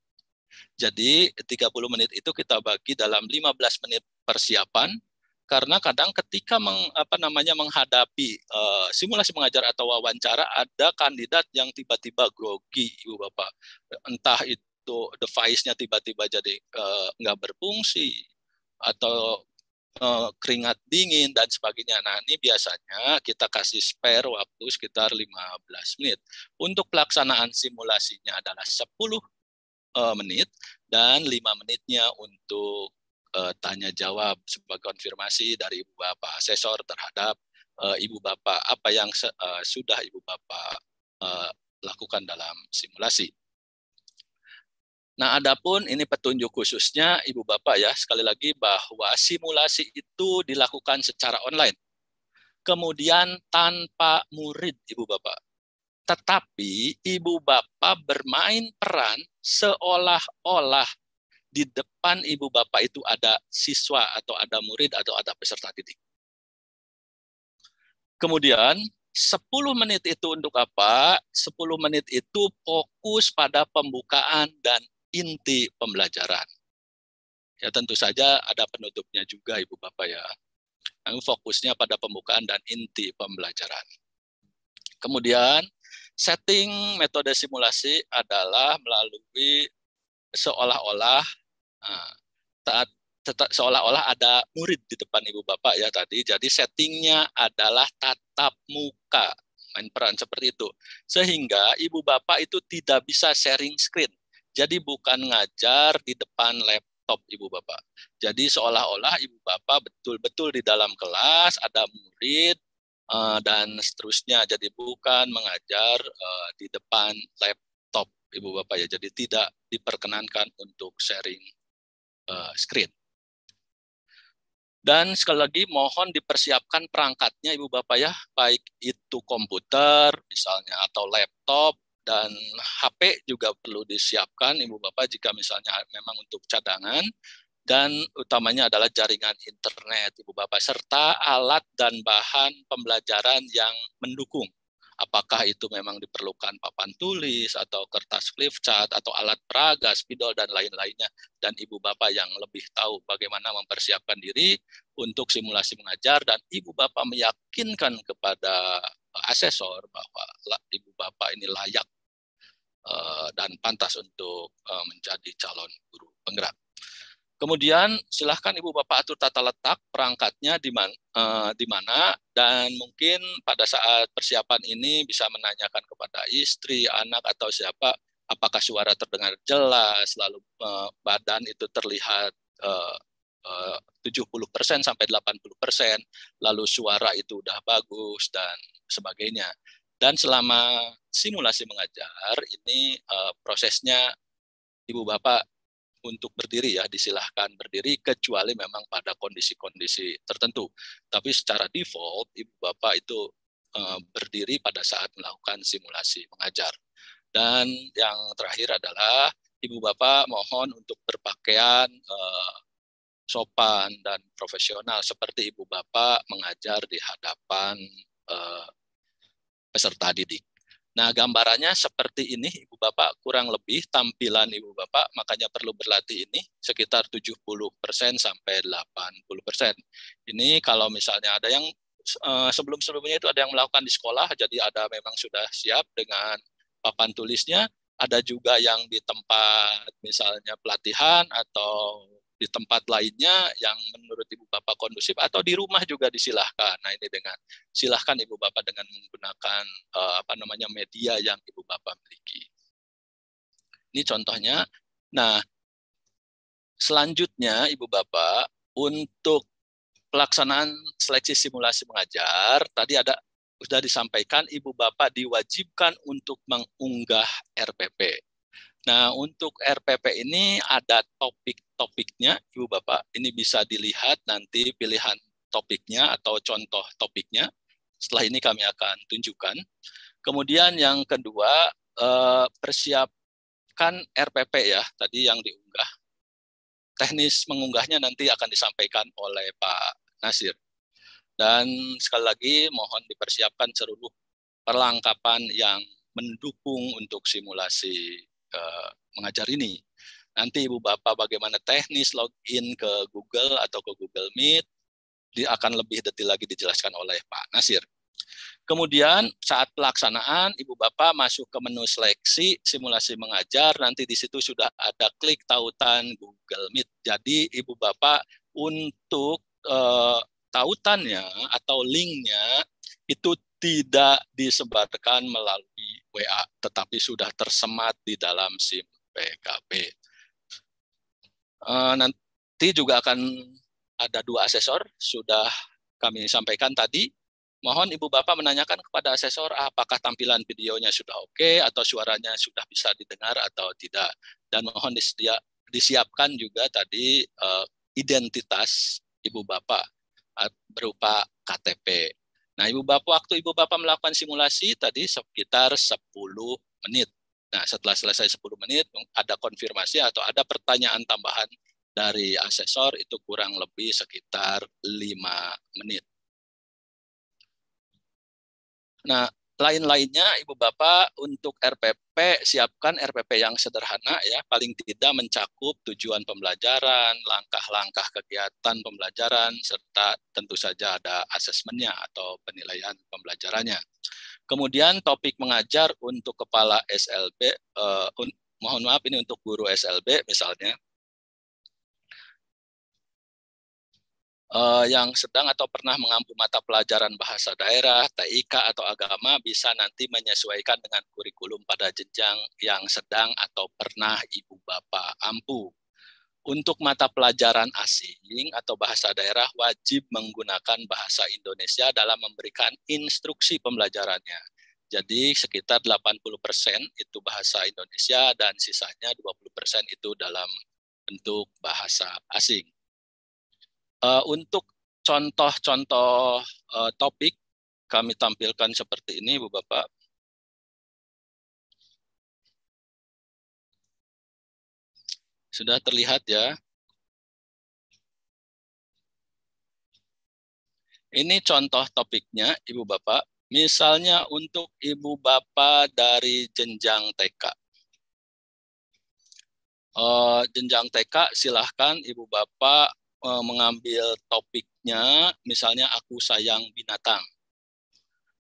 Jadi 30 menit itu kita bagi dalam 15 menit persiapan, karena kadang ketika menghadapi simulasi mengajar atau wawancara, ada kandidat yang tiba-tiba grogi, Ibu Bapak. Entah itu device-nya tiba-tiba jadi nggak berfungsi, atau keringat dingin dan sebagainya. Nah, ini biasanya kita kasih spare waktu sekitar 15 menit. Untuk pelaksanaan simulasinya adalah 10 menit dan 5 menitnya untuk tanya jawab sebagai konfirmasi dari Ibu Bapak asesor terhadap Ibu Bapak apa yang sudah Ibu Bapak lakukan dalam simulasi. Nah, adapun ini petunjuk khususnya Ibu Bapak ya, sekali lagi bahwa simulasi itu dilakukan secara online. Kemudian tanpa murid Ibu Bapak. Tetapi Ibu Bapak bermain peran seolah-olah di depan Ibu Bapak itu ada siswa atau ada murid atau ada peserta didik. Kemudian 10 menit itu untuk apa? 10 menit itu fokus pada pembukaan dan inti pembelajaran. Ya tentu saja ada penutupnya juga Ibu Bapak ya. Fokusnya pada pembukaan dan inti pembelajaran. Kemudian setting metode simulasi adalah melalui seolah-olah ada murid di depan Ibu Bapak ya tadi. Jadi settingnya adalah tatap muka, main peran seperti itu. Sehingga Ibu Bapak itu tidak bisa sharing screen. Jadi bukan ngajar di depan laptop laptop Ibu Bapak. Jadi seolah-olah Ibu Bapak betul-betul di dalam kelas ada murid dan seterusnya. Jadi bukan mengajar di depan laptop Ibu Bapak ya. Jadi tidak diperkenankan untuk sharing screen. Dan sekali lagi mohon dipersiapkan perangkatnya Ibu Bapak ya, baik itu komputer misalnya atau laptop, dan HP juga perlu disiapkan Ibu Bapak jika misalnya memang untuk cadangan, dan utamanya adalah jaringan internet Ibu Bapak, serta alat dan bahan pembelajaran yang mendukung. Apakah itu memang diperlukan papan tulis atau kertas flipchart atau alat peraga, spidol dan lain-lainnya, dan Ibu Bapak yang lebih tahu bagaimana mempersiapkan diri untuk simulasi mengajar, dan Ibu Bapak meyakinkan kepada asesor bahwa Ibu Bapak ini layak dan pantas untuk menjadi calon guru penggerak. Kemudian silahkan Ibu Bapak atur tata letak perangkatnya di mana, dan mungkin pada saat persiapan ini bisa menanyakan kepada istri, anak, atau siapa, apakah suara terdengar jelas, lalu badan itu terlihat 70% sampai 80%, lalu suara itu udah bagus, dan sebagainya. Dan selama simulasi mengajar ini prosesnya Ibu Bapak untuk berdiri ya, disilahkan berdiri kecuali memang pada kondisi-kondisi tertentu. Tapi secara default Ibu Bapak itu berdiri pada saat melakukan simulasi mengajar. Dan yang terakhir adalah Ibu Bapak mohon untuk berpakaian sopan dan profesional seperti Ibu Bapak mengajar di hadapan peserta didik. Nah, gambarannya seperti ini Ibu Bapak, kurang lebih tampilan Ibu Bapak, makanya perlu berlatih ini sekitar 70% sampai 80%. Ini kalau misalnya ada yang sebelum-sebelumnya itu ada yang melakukan di sekolah, jadi ada memang sudah siap dengan papan tulisnya, ada juga yang di tempat misalnya pelatihan atau di tempat lainnya yang menurut Ibu Bapak kondusif, atau di rumah juga disilahkan. Nah, ini dengan silahkan Ibu Bapak dengan menggunakan media yang Ibu Bapak miliki. Ini contohnya. Nah, selanjutnya Ibu Bapak untuk pelaksanaan seleksi simulasi mengajar tadi sudah disampaikan Ibu Bapak diwajibkan untuk mengunggah RPP. Nah, untuk RPP ini ada topik-topiknya, Ibu Bapak. Ini bisa dilihat nanti pilihan topiknya atau contoh topiknya. Setelah ini kami akan tunjukkan. Kemudian yang kedua, persiapkan RPP ya, tadi yang diunggah. Teknis mengunggahnya nanti akan disampaikan oleh Pak Nasir. Dan sekali lagi mohon dipersiapkan seluruh perlengkapan yang mendukung untuk simulasi mengajar ini. Nanti Ibu Bapak bagaimana teknis login ke Google atau ke Google Meet akan lebih detail lagi dijelaskan oleh Pak Nasir. Kemudian saat pelaksanaan Ibu Bapak masuk ke menu seleksi simulasi mengajar, nanti di situ sudah ada klik tautan Google Meet. Jadi Ibu Bapak untuk tautannya atau linknya itu tidak disebarkan melalui WA, tetapi sudah tersemat di dalam SIM PKB. Nanti juga akan ada 2 asesor, sudah kami sampaikan tadi. Mohon Ibu Bapak menanyakan kepada asesor apakah tampilan videonya sudah oke atau suaranya sudah bisa didengar atau tidak. Dan mohon disiapkan juga tadi identitas Ibu Bapak berupa KTP. Nah, waktu Ibu Bapak melakukan simulasi tadi sekitar 10 menit. Nah, setelah selesai 10 menit, ada konfirmasi atau ada pertanyaan tambahan dari asesor, itu kurang lebih sekitar 5 menit. Nah, lain-lainnya Ibu Bapak untuk RPP, siapkan RPP yang sederhana ya, paling tidak mencakup tujuan pembelajaran, langkah-langkah kegiatan pembelajaran, serta tentu saja ada asesmennya atau penilaian pembelajarannya. Kemudian topik mengajar untuk kepala SLB, mohon maaf ini untuk guru SLB misalnya, yang sedang atau pernah mengampu mata pelajaran bahasa daerah, TIK atau agama bisa nanti menyesuaikan dengan kurikulum pada jenjang yang sedang atau pernah Ibu Bapak ampu. Untuk mata pelajaran asing atau bahasa daerah wajib menggunakan bahasa Indonesia dalam memberikan instruksi pembelajarannya. Jadi sekitar 80% itu bahasa Indonesia dan sisanya 20% itu dalam bentuk bahasa asing. Untuk contoh-contoh topik kami tampilkan seperti ini, Bu Bapak. Sudah terlihat ya. Ini contoh topiknya, Ibu Bapak. Misalnya untuk Ibu Bapak dari jenjang TK. Jenjang TK, silahkan Ibu Bapak mengambil topiknya, misalnya aku sayang binatang.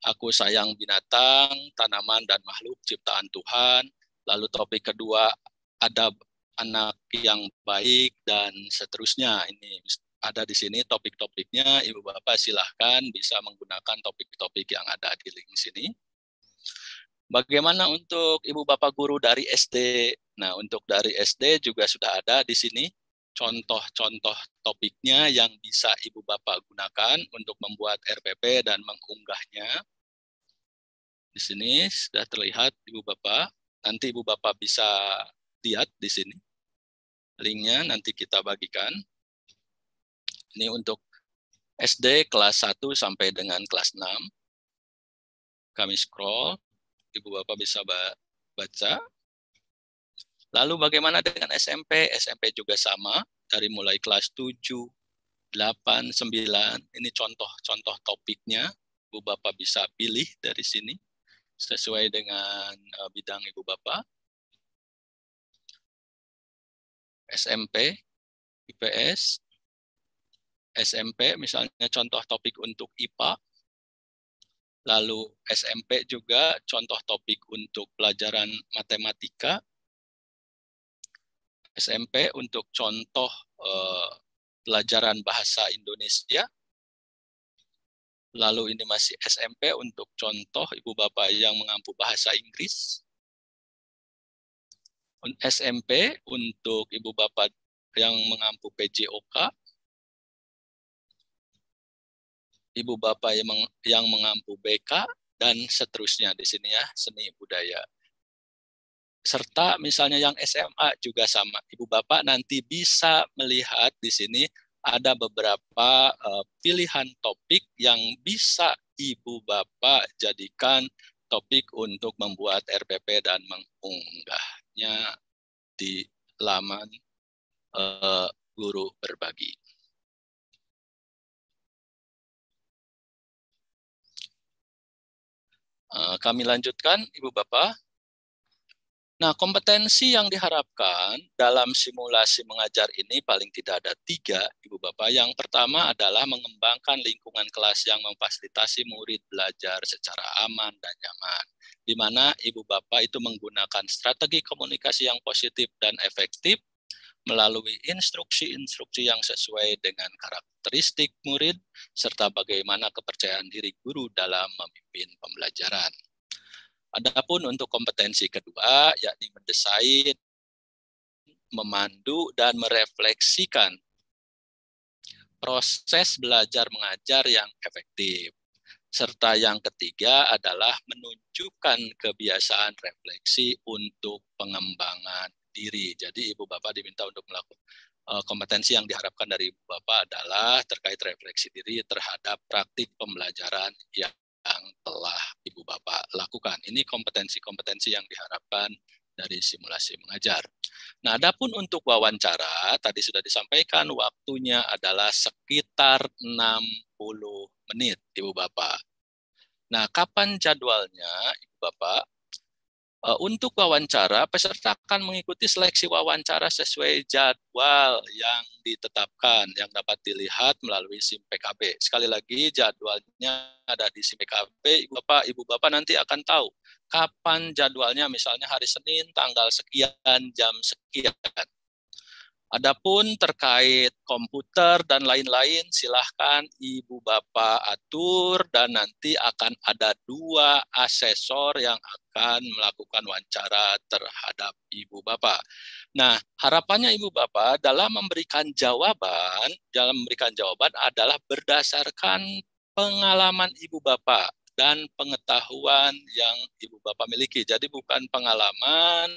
Aku sayang binatang, tanaman, dan makhluk ciptaan Tuhan. Lalu topik kedua, adab anak yang baik, dan seterusnya. Ini ada di sini topik-topiknya. Ibu Bapak silahkan bisa menggunakan topik-topik yang ada di link sini. Bagaimana untuk Ibu Bapak guru dari SD? Nah, untuk dari SD juga sudah ada di sini contoh-contoh topiknya yang bisa Ibu Bapak gunakan untuk membuat RPP dan mengunggahnya. Di sini sudah terlihat Ibu Bapak. Nanti Ibu Bapak bisa lihat di sini. Linknya nanti kita bagikan. Ini untuk SD kelas 1 sampai dengan kelas 6. Kami scroll, Ibu Bapak bisa baca. Lalu bagaimana dengan SMP? SMP juga sama, dari mulai kelas 7, 8, 9. Ini contoh-contoh topiknya. Ibu Bapak bisa pilih dari sini, sesuai dengan bidang Ibu Bapak. SMP, IPS, SMP misalnya contoh topik untuk IPA, lalu SMP juga contoh topik untuk pelajaran matematika, SMP untuk contoh pelajaran bahasa Indonesia, lalu ini masih SMP untuk contoh Ibu Bapak yang mengampu bahasa Inggris, SMP untuk Ibu Bapak yang mengampu PJOK, Ibu Bapak yang mengampu BK, dan seterusnya di sini ya, seni budaya. Serta misalnya yang SMA juga sama. Ibu Bapak nanti bisa melihat di sini ada beberapa pilihan topik yang bisa Ibu Bapak jadikan topik untuk membuat RPP dan mengunggahnya di laman Guru Berbagi. Kami lanjutkan, Ibu Bapak. Nah, kompetensi yang diharapkan dalam simulasi mengajar ini paling tidak ada 3, Ibu Bapak. Yang pertama adalah mengembangkan lingkungan kelas yang memfasilitasi murid belajar secara aman dan nyaman, di mana Ibu Bapak itu menggunakan strategi komunikasi yang positif dan efektif melalui instruksi-instruksi yang sesuai dengan karakteristik murid, serta bagaimana kepercayaan diri guru dalam memimpin pembelajaran. Adapun untuk kompetensi kedua, yakni mendesain, memandu, dan merefleksikan proses belajar mengajar yang efektif. Serta yang ketiga adalah menunjukkan kebiasaan refleksi untuk pengembangan diri. Jadi Ibu Bapak diminta untuk melakukan kompetensi yang diharapkan dari Ibu Bapak adalah terkait refleksi diri terhadap praktik pembelajaran yang telah Ibu Bapak lakukan. Ini kompetensi-kompetensi yang diharapkan dari simulasi mengajar. Nah, adapun untuk wawancara, tadi sudah disampaikan waktunya adalah sekitar 60 menit, Ibu Bapak. Nah, kapan jadwalnya, Ibu Bapak? Untuk wawancara, peserta akan mengikuti seleksi wawancara sesuai jadwal yang ditetapkan, yang dapat dilihat melalui SIM PKB. Sekali lagi, jadwalnya ada di SIM PKB. Ibu Bapak nanti akan tahu kapan jadwalnya, misalnya hari Senin, tanggal sekian, jam sekian. Adapun terkait komputer dan lain-lain, silahkan Ibu Bapak atur dan nanti akan ada 2 asesor yang akan melakukan wawancara terhadap Ibu Bapak. Nah, harapannya Ibu Bapak dalam memberikan jawaban adalah berdasarkan pengalaman Ibu Bapak dan pengetahuan yang Ibu Bapak miliki. Jadi bukan pengalaman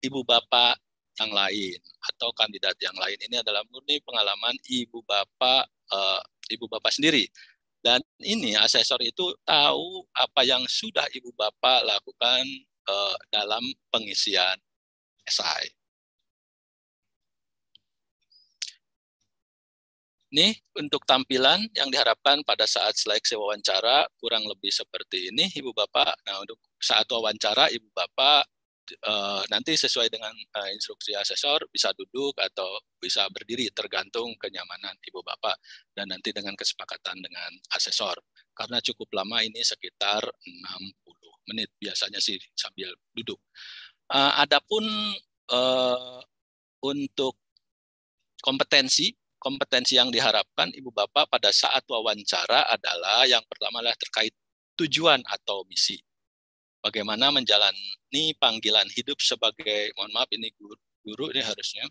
Ibu Bapak yang lain atau kandidat yang lain. Ini adalah murni pengalaman Ibu Bapak sendiri. Dan ini asesor itu tahu apa yang sudah Ibu Bapak lakukan dalam pengisian esai. Ini untuk tampilan yang diharapkan pada saat seleksi wawancara kurang lebih seperti ini, Ibu Bapak. Nah, untuk saat wawancara Ibu Bapak nanti sesuai dengan instruksi asesor bisa duduk atau bisa berdiri tergantung kenyamanan Ibu Bapak dan nanti dengan kesepakatan dengan asesor. Karena cukup lama ini sekitar 60 menit biasanya sih sambil duduk. Adapun untuk kompetensi yang diharapkan Ibu Bapak pada saat wawancara adalah yang pertama adalah terkait tujuan atau misi. Bagaimana menjalani panggilan hidup sebagai, mohon maaf ini guru ini harusnya,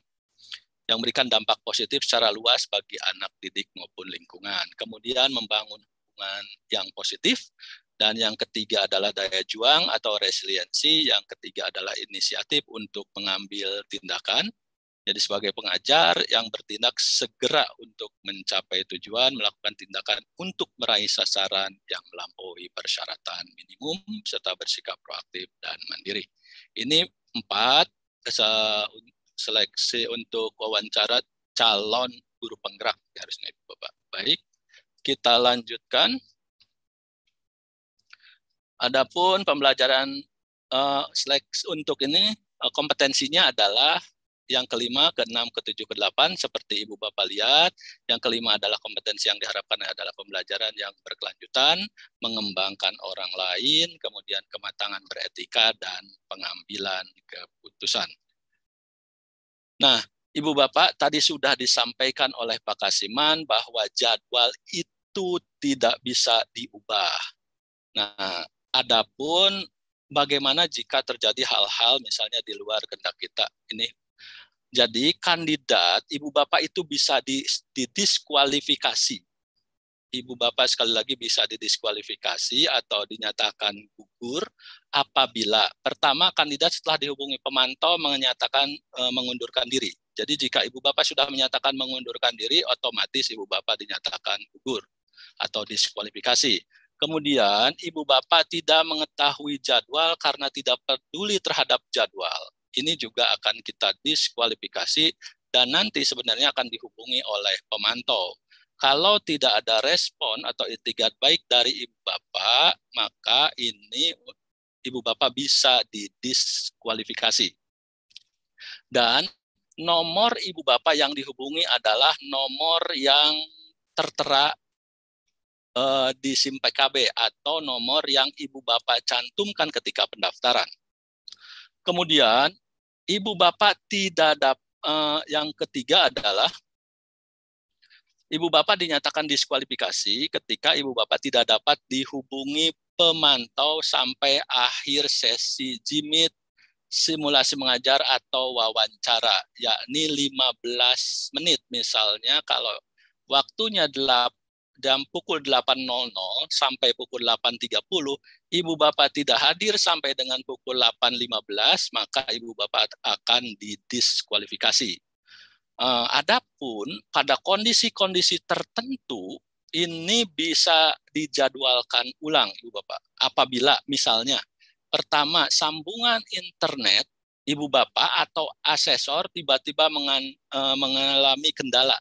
yang memberikan dampak positif secara luas bagi anak didik maupun lingkungan. Kemudian membangun hubungan yang positif. Dan yang ketiga adalah daya juang atau resiliensi. Yang ketiga adalah inisiatif untuk mengambil tindakan. Jadi sebagai pengajar yang bertindak segera untuk mencapai tujuan, melakukan tindakan untuk meraih sasaran yang melampaui persyaratan minimum, serta bersikap proaktif dan mandiri. Ini 4 seleksi untuk wawancara calon guru penggerak harusnya Ibu Bapak. Baik, kita lanjutkan. Adapun pembelajaran seleksi untuk ini kompetensinya adalah yang kelima, keenam, ketujuh, kedelapan, seperti Ibu Bapak lihat. Yang kelima adalah kompetensi yang diharapkan adalah pembelajaran yang berkelanjutan, mengembangkan orang lain, kemudian kematangan beretika, dan pengambilan keputusan. Nah, Ibu Bapak tadi sudah disampaikan oleh Pak Kasiman bahwa jadwal itu tidak bisa diubah. Nah, adapun bagaimana jika terjadi hal-hal misalnya di luar kehendak kita ini. Jadi kandidat Ibu Bapak itu bisa didiskualifikasi. Ibu Bapak sekali lagi bisa didiskualifikasi atau dinyatakan gugur apabila pertama kandidat setelah dihubungi pemantau menyatakan mengundurkan diri. Jadi jika Ibu Bapak sudah menyatakan mengundurkan diri, otomatis Ibu Bapak dinyatakan gugur atau diskualifikasi. Kemudian Ibu Bapak tidak mengetahui jadwal karena tidak peduli terhadap jadwal. Ini juga akan kita diskualifikasi dan nanti sebenarnya akan dihubungi oleh pemantau. Kalau tidak ada respon atau itikat baik dari Ibu Bapak, maka ini Ibu Bapak bisa didiskualifikasi. Dan nomor Ibu Bapak yang dihubungi adalah nomor yang tertera di SIM PKB atau nomor yang Ibu Bapak cantumkan ketika pendaftaran. Kemudian Ibu Bapak tidak yang ketiga adalah Ibu Bapak dinyatakan diskualifikasi ketika Ibu Bapak tidak dapat dihubungi pemantau sampai akhir sesi JIMIT, simulasi mengajar atau wawancara, yakni 15 menit. Misalnya kalau waktunya jam pukul 8.00 sampai pukul 8.30, Ibu Bapak tidak hadir sampai dengan pukul 8.15, maka Ibu Bapak akan didiskualifikasi. Adapun pada kondisi-kondisi tertentu, ini bisa dijadwalkan ulang Ibu Bapak. Apabila misalnya, pertama sambungan internet Ibu Bapak atau asesor tiba-tiba mengalami kendala,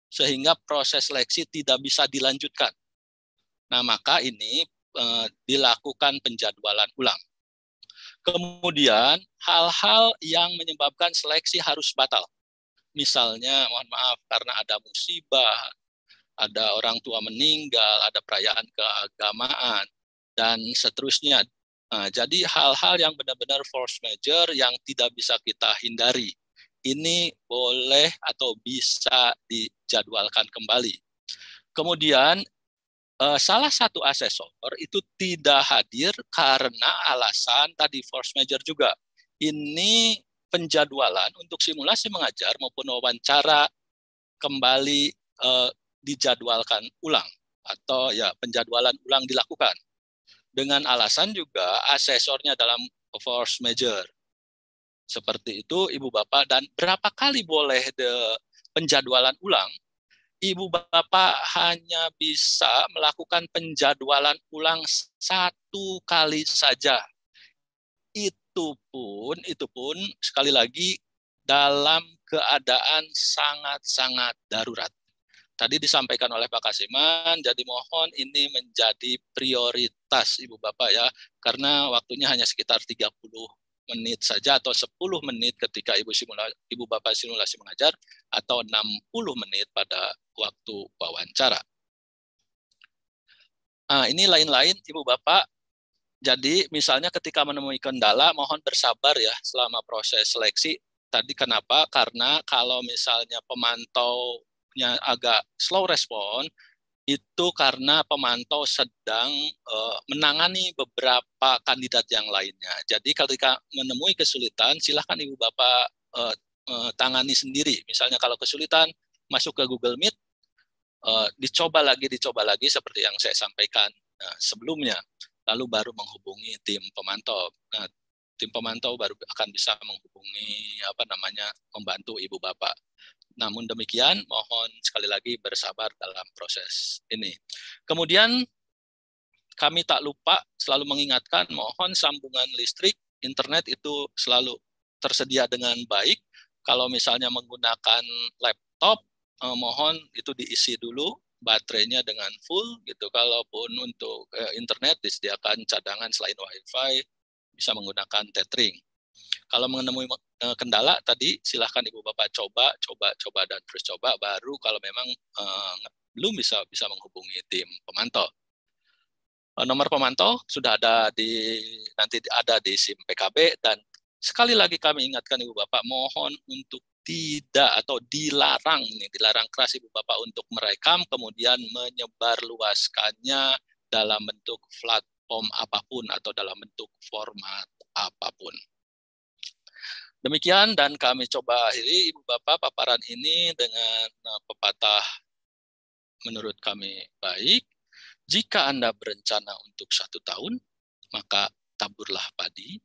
sehingga proses seleksi tidak bisa dilanjutkan. Nah, maka ini dilakukan penjadwalan ulang. Kemudian, hal-hal yang menyebabkan seleksi harus batal. Misalnya, mohon maaf, karena ada musibah, ada orang tua meninggal, ada perayaan keagamaan, dan seterusnya. Nah, jadi hal-hal yang benar-benar force major yang tidak bisa kita hindari. ini boleh atau bisa dijadwalkan kembali. Kemudian salah satu asesor itu tidak hadir karena alasan tadi force majeure juga. Ini penjadwalan untuk simulasi mengajar maupun wawancara kembali dijadwalkan ulang atau ya penjadwalan ulang dilakukan dengan alasan juga asesornya dalam force majeure. Seperti itu Ibu Bapak, dan berapa kali boleh penjadwalan ulang? Ibu Bapak hanya bisa melakukan penjadwalan ulang 1 kali saja. Itu pun sekali lagi dalam keadaan sangat-sangat darurat. Tadi disampaikan oleh Pak Kasiman, jadi mohon ini menjadi prioritas Ibu Bapak ya, karena waktunya hanya sekitar 30 menit saja atau 10 menit ketika Ibu Bapak simulasi mengajar atau 60 menit pada waktu wawancara. Nah, ini lain-lain Ibu Bapak. Jadi misalnya ketika menemui kendala mohon bersabar ya selama proses seleksi. Tadi kenapa? Karena kalau misalnya pemantaunya agak slow respon, itu karena pemantau sedang menangani beberapa kandidat yang lainnya. Jadi ketika menemui kesulitan, silakan Ibu Bapak tangani sendiri. Misalnya kalau kesulitan, masuk ke Google Meet, dicoba lagi seperti yang saya sampaikan sebelumnya. Lalu baru menghubungi tim pemantau. Nah, tim pemantau baru akan bisa menghubungi membantu Ibu Bapak. Namun demikian, mohon sekali lagi bersabar dalam proses ini. Kemudian kami tak lupa selalu mengingatkan, mohon sambungan listrik, internet itu selalu tersedia dengan baik. Kalau misalnya menggunakan laptop, mohon itu diisi dulu baterainya dengan full gitu. Kalaupun untuk internet disediakan cadangan selain WiFi, bisa menggunakan tethering. Kalau menemui kendala tadi silahkan Ibu Bapak coba dan terus coba, baru kalau memang belum bisa menghubungi tim pemantau. Nomor pemantau sudah nanti ada di SIM PKB, dan sekali lagi kami ingatkan Ibu Bapak, mohon untuk tidak atau dilarang keras Ibu Bapak untuk merekam kemudian menyebarluaskannya dalam bentuk platform apapun atau dalam bentuk format apapun. Demikian, dan kami coba akhiri Ibu Bapak paparan ini dengan pepatah menurut kami baik. Jika Anda berencana untuk 1 tahun, maka taburlah padi.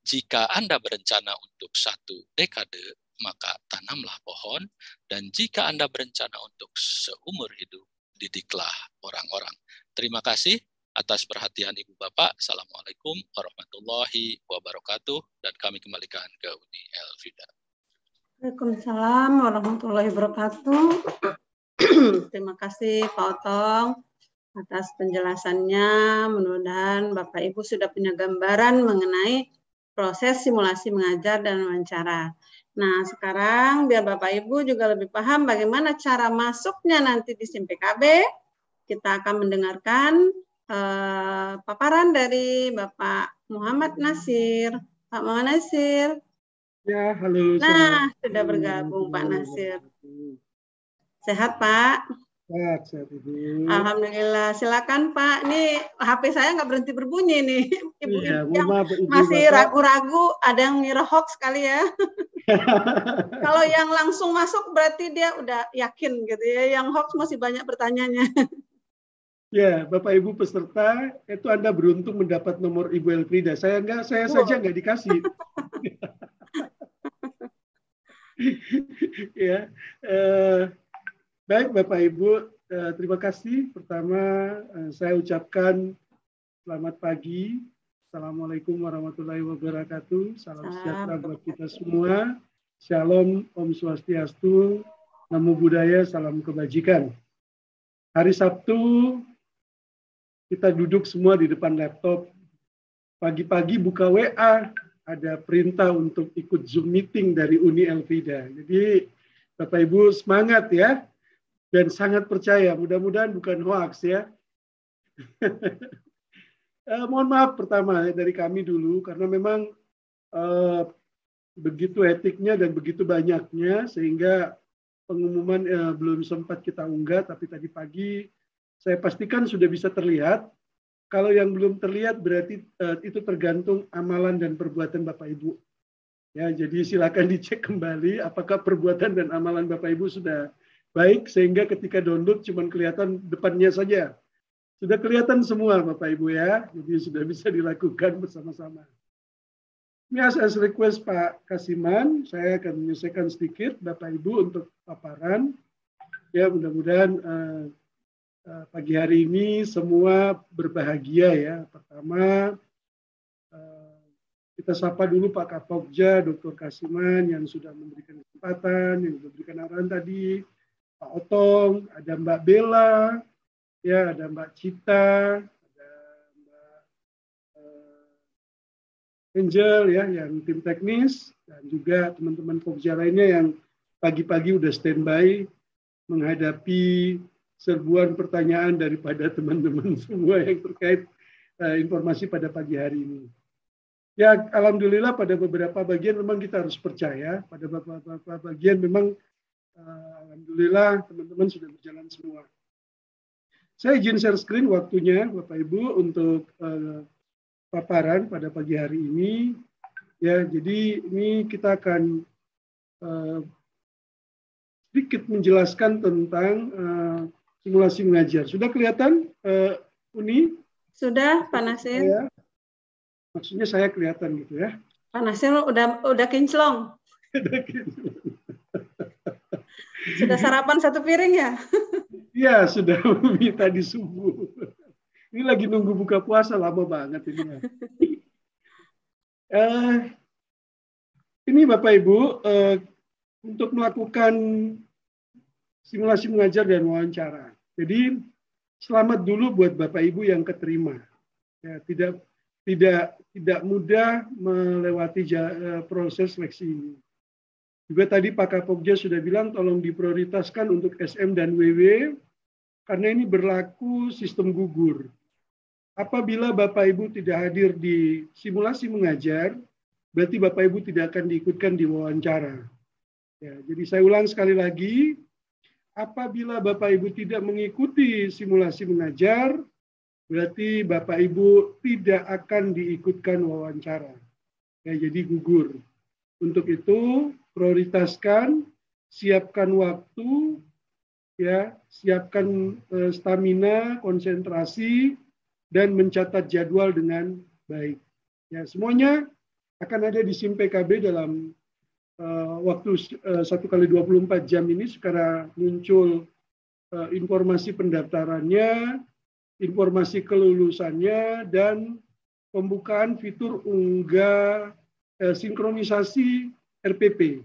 Jika Anda berencana untuk 1 dekade, maka tanamlah pohon. Dan jika Anda berencana untuk seumur hidup, didiklah orang-orang. Terima kasih atas perhatian Ibu Bapak. Assalamualaikum warahmatullahi wabarakatuh, dan kami kembalikan ke Uni Elfrida. Waalaikumsalam warahmatullahi wabarakatuh. Terima kasih Pak Otong atas penjelasannya. Mudah-mudahan Bapak Ibu sudah punya gambaran mengenai proses simulasi mengajar dan wawancara. Nah, sekarang biar Bapak Ibu juga lebih paham bagaimana cara masuknya nanti di SIM PKB, kita akan mendengarkan paparan dari Bapak Muhammad Nasir. Pak Muhammad Nasir. Ya, halo. Nah, sudah bergabung Pak Nasir. Sehat Pak? Sehat Ibu. Alhamdulillah. Silakan Pak. Nih HP saya nggak berhenti berbunyi nih. Ibu-ibu yang Ibu masih ragu-ragu, ada yang ngira hoax kali ya. Kalau yang langsung masuk berarti dia udah yakin gitu ya. Yang hoax masih banyak pertanyaannya. Ya, Bapak Ibu peserta, itu Anda beruntung mendapat nomor Ibu Elfrida. Saya saja nggak dikasih. Ya, baik Bapak Ibu, terima kasih. Pertama, saya ucapkan selamat pagi. Assalamualaikum warahmatullahi wabarakatuh. Salam sejahtera buat kita semua. Shalom, Om Swastiastu, Namo Buddhaya, salam kebajikan. Hari Sabtu, kita duduk semua di depan laptop. Pagi-pagi buka WA, ada perintah untuk ikut Zoom meeting dari Uni Elfrida. Jadi Bapak Ibu semangat ya, dan sangat percaya. Mudah-mudahan bukan hoax ya. Mohon maaf pertama dari kami dulu, karena memang begitu etiknya dan begitu banyaknya sehingga pengumuman belum sempat kita unggah, tapi tadi pagi saya pastikan sudah bisa terlihat. Kalau yang belum terlihat berarti itu tergantung amalan dan perbuatan Bapak Ibu. Ya, jadi silakan dicek kembali apakah perbuatan dan amalan Bapak Ibu sudah baik sehingga ketika download cuma kelihatan depannya saja. Sudah kelihatan semua Bapak Ibu ya, jadi sudah bisa dilakukan bersama-sama. Ini as request Pak Kasiman, saya akan menyelesaikan sedikit Bapak Ibu untuk paparan. Ya, mudah-mudahan pagi hari ini semua berbahagia ya. Pertama, kita sapa dulu Pak Kapokja, Dr. Kasiman yang sudah memberikan kesempatan, yang memberikan arahan tadi, Pak Otong, ada Mbak Bella, ya, ada Mbak Cita, ada Mbak Angel ya, yang tim teknis, dan juga teman-teman Pokja lainnya yang pagi-pagi udah standby menghadapi serbuan pertanyaan daripada teman-teman semua yang terkait informasi pada pagi hari ini. Ya, alhamdulillah pada beberapa bagian memang kita harus percaya, pada beberapa bagian memang alhamdulillah teman-teman sudah berjalan semua. Saya izin share screen waktunya Bapak Ibu untuk paparan pada pagi hari ini. Ya, jadi ini kita akan sedikit menjelaskan tentang simulasi mengajar. Sudah kelihatan, Uni? Sudah, Pak Nasir. Maksudnya saya kelihatan gitu ya. Pak Nasir udah kinclong. Sudah sarapan satu piring ya? Iya, sudah tadi subuh. Ini lagi nunggu buka puasa, lama banget ini. Ini Bapak Ibu, untuk melakukan simulasi mengajar dan wawancara. Jadi, selamat dulu buat Bapak Ibu yang keterima. Ya, tidak mudah melewati proses seleksi ini. Juga tadi Pak Kapokja sudah bilang tolong diprioritaskan untuk SM dan WW karena ini berlaku sistem gugur. Apabila Bapak Ibu tidak hadir di simulasi mengajar, berarti Bapak Ibu tidak akan diikutkan di wawancara. Ya, jadi saya ulang sekali lagi, apabila Bapak Ibu tidak mengikuti simulasi mengajar, berarti Bapak Ibu tidak akan diikutkan wawancara. Ya, jadi gugur. Untuk itu, prioritaskan, siapkan waktu, ya, siapkan stamina, konsentrasi, dan mencatat jadwal dengan baik. Ya, semuanya akan ada di SIM PKB dalam waktu 1x24 jam ini sekarang muncul informasi pendaftarannya, informasi kelulusannya, dan pembukaan fitur unggah sinkronisasi RPP.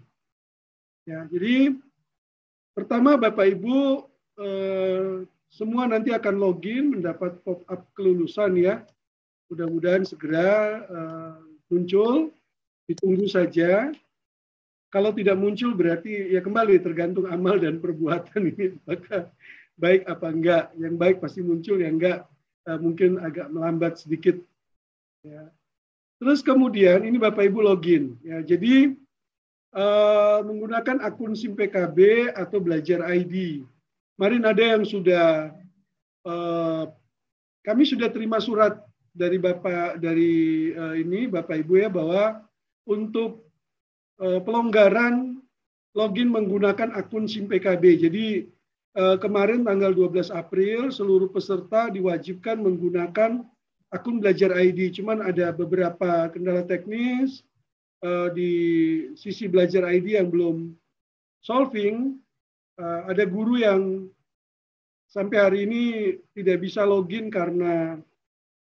Ya, jadi pertama Bapak Ibu semua nanti akan login mendapat pop-up kelulusan ya. Mudah-mudahan segera muncul, ditunggu saja. Kalau tidak muncul berarti ya kembali tergantung amal dan perbuatan ini apakah baik apa enggak. Yang baik pasti muncul, yang enggak mungkin agak melambat sedikit. Ya. Terus kemudian ini Bapak Ibu login. Ya, jadi menggunakan akun SIM PKB atau Belajar ID. Kemarin ada yang sudah kami sudah terima surat dari Bapak Ibu ya bahwa untuk pelonggaran login menggunakan akun SIM PKB. Jadi kemarin tanggal 12 April seluruh peserta diwajibkan menggunakan akun Belajar ID. Cuman ada beberapa kendala teknis di sisi Belajar ID yang belum solving. Ada guru yang sampai hari ini tidak bisa login karena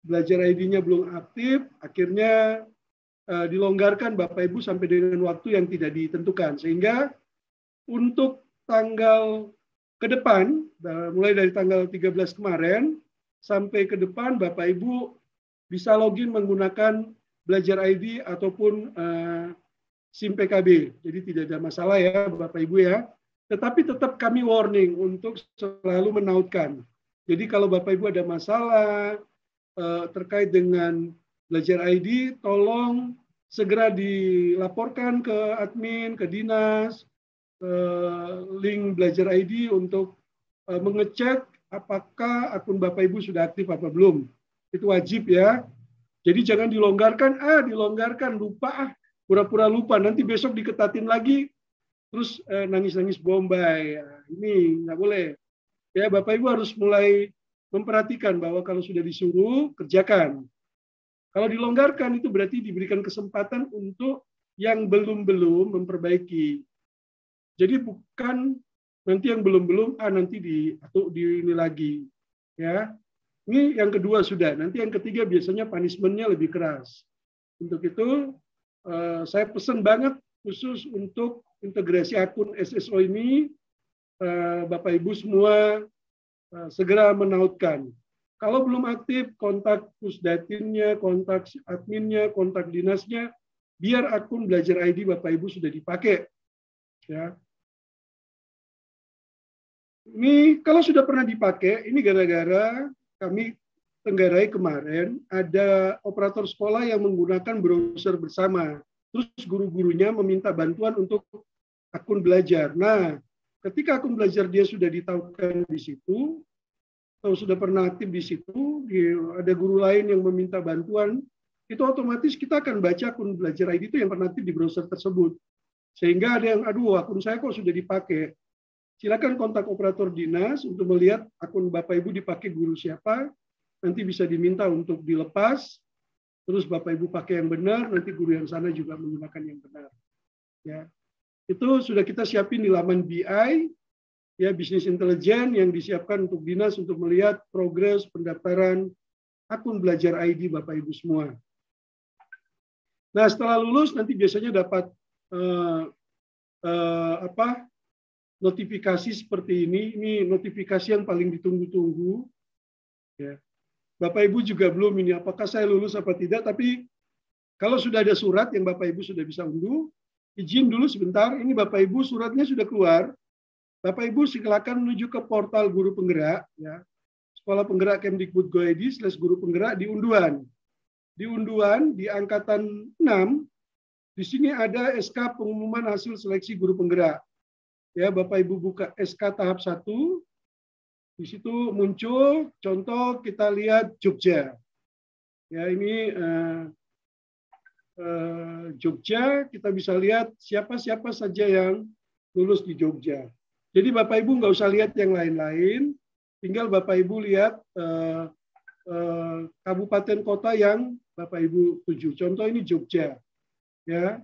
Belajar ID-nya belum aktif. Akhirnya dilonggarkan Bapak Ibu sampai dengan waktu yang tidak ditentukan. Sehingga untuk tanggal ke depan, mulai dari tanggal 13 kemarin, sampai ke depan Bapak Ibu bisa login menggunakan Belajar ID ataupun SIM PKB. Jadi tidak ada masalah ya Bapak Ibu ya. Tetapi tetap kami warning untuk selalu menautkan. Jadi kalau Bapak Ibu ada masalah terkait dengan Belajar ID, tolong segera dilaporkan ke admin, ke dinas, link Belajar ID untuk mengecek apakah akun Bapak Ibu sudah aktif apa belum. Itu wajib ya. Jadi jangan dilonggarkan, dilonggarkan, lupa, pura-pura lupa, nanti besok diketatin lagi, terus nangis-nangis bombay. Ini nggak boleh. Ya, Bapak Ibu harus mulai memperhatikan bahwa kalau sudah disuruh, kerjakan. Kalau dilonggarkan itu berarti diberikan kesempatan untuk yang belum-belum memperbaiki. Jadi bukan nanti yang belum-belum, nanti di ini lagi. Ya, ini yang kedua sudah. Nanti yang ketiga biasanya punishment-nya lebih keras. Untuk itu, saya pesan banget khusus untuk integrasi akun SSO ini, Bapak Ibu semua segera menautkan. Kalau belum aktif, kontak pusdatinnya, kontak adminnya, kontak dinasnya, biar akun Belajar ID Bapak Ibu sudah dipakai. Ya. Ini kalau sudah pernah dipakai, ini gara-gara kami tenggarai kemarin ada operator sekolah yang menggunakan browser bersama. Terus guru-gurunya meminta bantuan untuk akun belajar. Nah, ketika akun belajar dia sudah ditautkan di situ, atau sudah pernah aktif di situ, ada guru lain yang meminta bantuan, itu otomatis kita akan baca akun Belajar ID itu yang pernah aktif di browser tersebut. Sehingga ada yang, akun saya kok sudah dipakai. Silakan kontak operator dinas untuk melihat akun Bapak Ibu dipakai guru siapa, nanti bisa diminta untuk dilepas, terus Bapak Ibu pakai yang benar, nanti guru yang sana juga menggunakan yang benar. Ya. Itu sudah kita siapin di laman BI, ya, bisnis intelijen yang disiapkan untuk dinas untuk melihat progres pendaftaran akun Belajar ID Bapak Ibu semua. Nah, setelah lulus nanti biasanya dapat notifikasi seperti ini notifikasi yang paling ditunggu-tunggu. Ya. Bapak Ibu juga belum ini apakah saya lulus apa tidak, tapi kalau sudah ada surat yang Bapak Ibu sudah bisa unduh, izin dulu sebentar, ini Bapak Ibu suratnya sudah keluar. Bapak Ibu silakan menuju ke portal guru penggerak, ya. Sekolah Penggerak Kemdikbud.go.id/guru penggerak di unduhan. Di unduhan di angkatan 6, di sini ada SK pengumuman hasil seleksi guru penggerak. Ya, Bapak Ibu buka SK tahap 1, di situ muncul contoh kita lihat Jogja. Ya, ini Jogja, kita bisa lihat siapa-siapa saja yang lulus di Jogja. Jadi Bapak Ibu nggak usah lihat yang lain-lain, tinggal Bapak Ibu lihat kabupaten kota yang Bapak Ibu tuju. Contoh ini Jogja. Ya.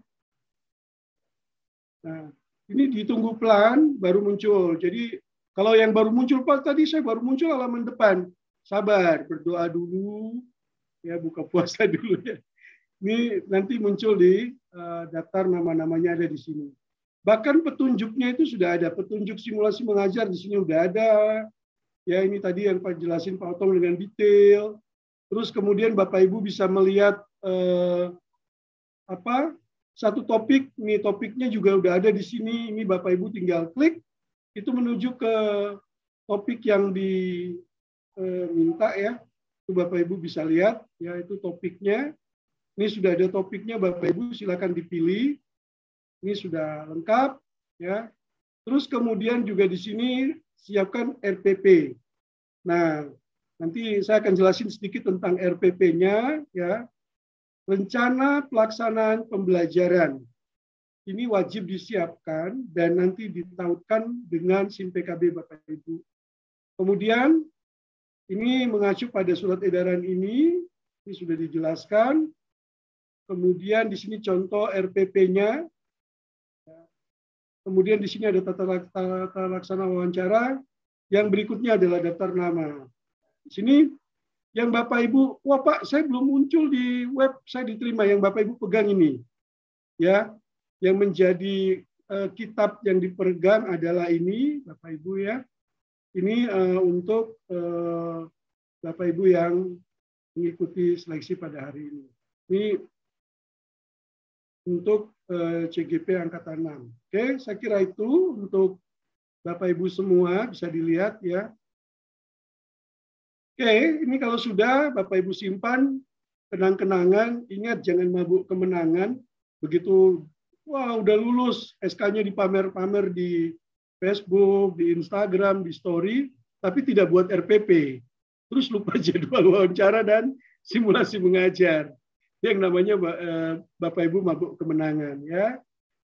Nah, ini ditunggu pelan baru muncul. Jadi kalau yang baru muncul, Pak, tadi saya baru muncul halaman depan. Sabar, berdoa dulu, ya, buka puasa dulu ya. Ini nanti muncul di daftar nama-namanya ada di sini. Bahkan petunjuknya itu sudah ada, petunjuk simulasi mengajar di sini sudah ada. Ya, ini tadi yang Pak jelasin Pak Otong dengan detail. Terus kemudian Bapak Ibu bisa melihat satu topik, ini topiknya juga udah ada di sini. Ini Bapak Ibu tinggal klik, itu menuju ke topik yang diminta ya. Itu Bapak Ibu bisa lihat, ya, itu topiknya. Ini sudah ada topiknya, Bapak Ibu silakan dipilih. Ini sudah lengkap, ya. Terus kemudian juga di sini siapkan RPP. Nah, nanti saya akan jelasin sedikit tentang RPP-nya, ya. Rencana pelaksanaan pembelajaran. Ini wajib disiapkan dan nanti ditautkan dengan SIM PKB Bapak Ibu. Kemudian ini mengacu pada surat edaran ini sudah dijelaskan. Kemudian di sini contoh RPP-nya. Kemudian di sini ada tata laksana wawancara. Yang berikutnya adalah daftar nama. Di sini yang Bapak Ibu, wah Pak, saya belum muncul di web, saya diterima. Yang Bapak Ibu pegang ini, ya, yang menjadi kitab yang dipegang adalah ini, Bapak Ibu ya. Ini untuk Bapak Ibu yang mengikuti seleksi pada hari ini. Ini untuk CGP Angkatan 6. Oke, saya kira itu untuk Bapak Ibu semua bisa dilihat ya. Oke, ini kalau sudah Bapak Ibu simpan, kenang-kenangan, ingat jangan mabuk kemenangan. Begitu, wah udah lulus, SK-nya dipamer-pamer di Facebook, di Instagram, di story, tapi tidak buat RPP. Terus lupa jadwal wawancara dan simulasi mengajar. Yang namanya Bapak Ibu mabuk kemenangan, ya.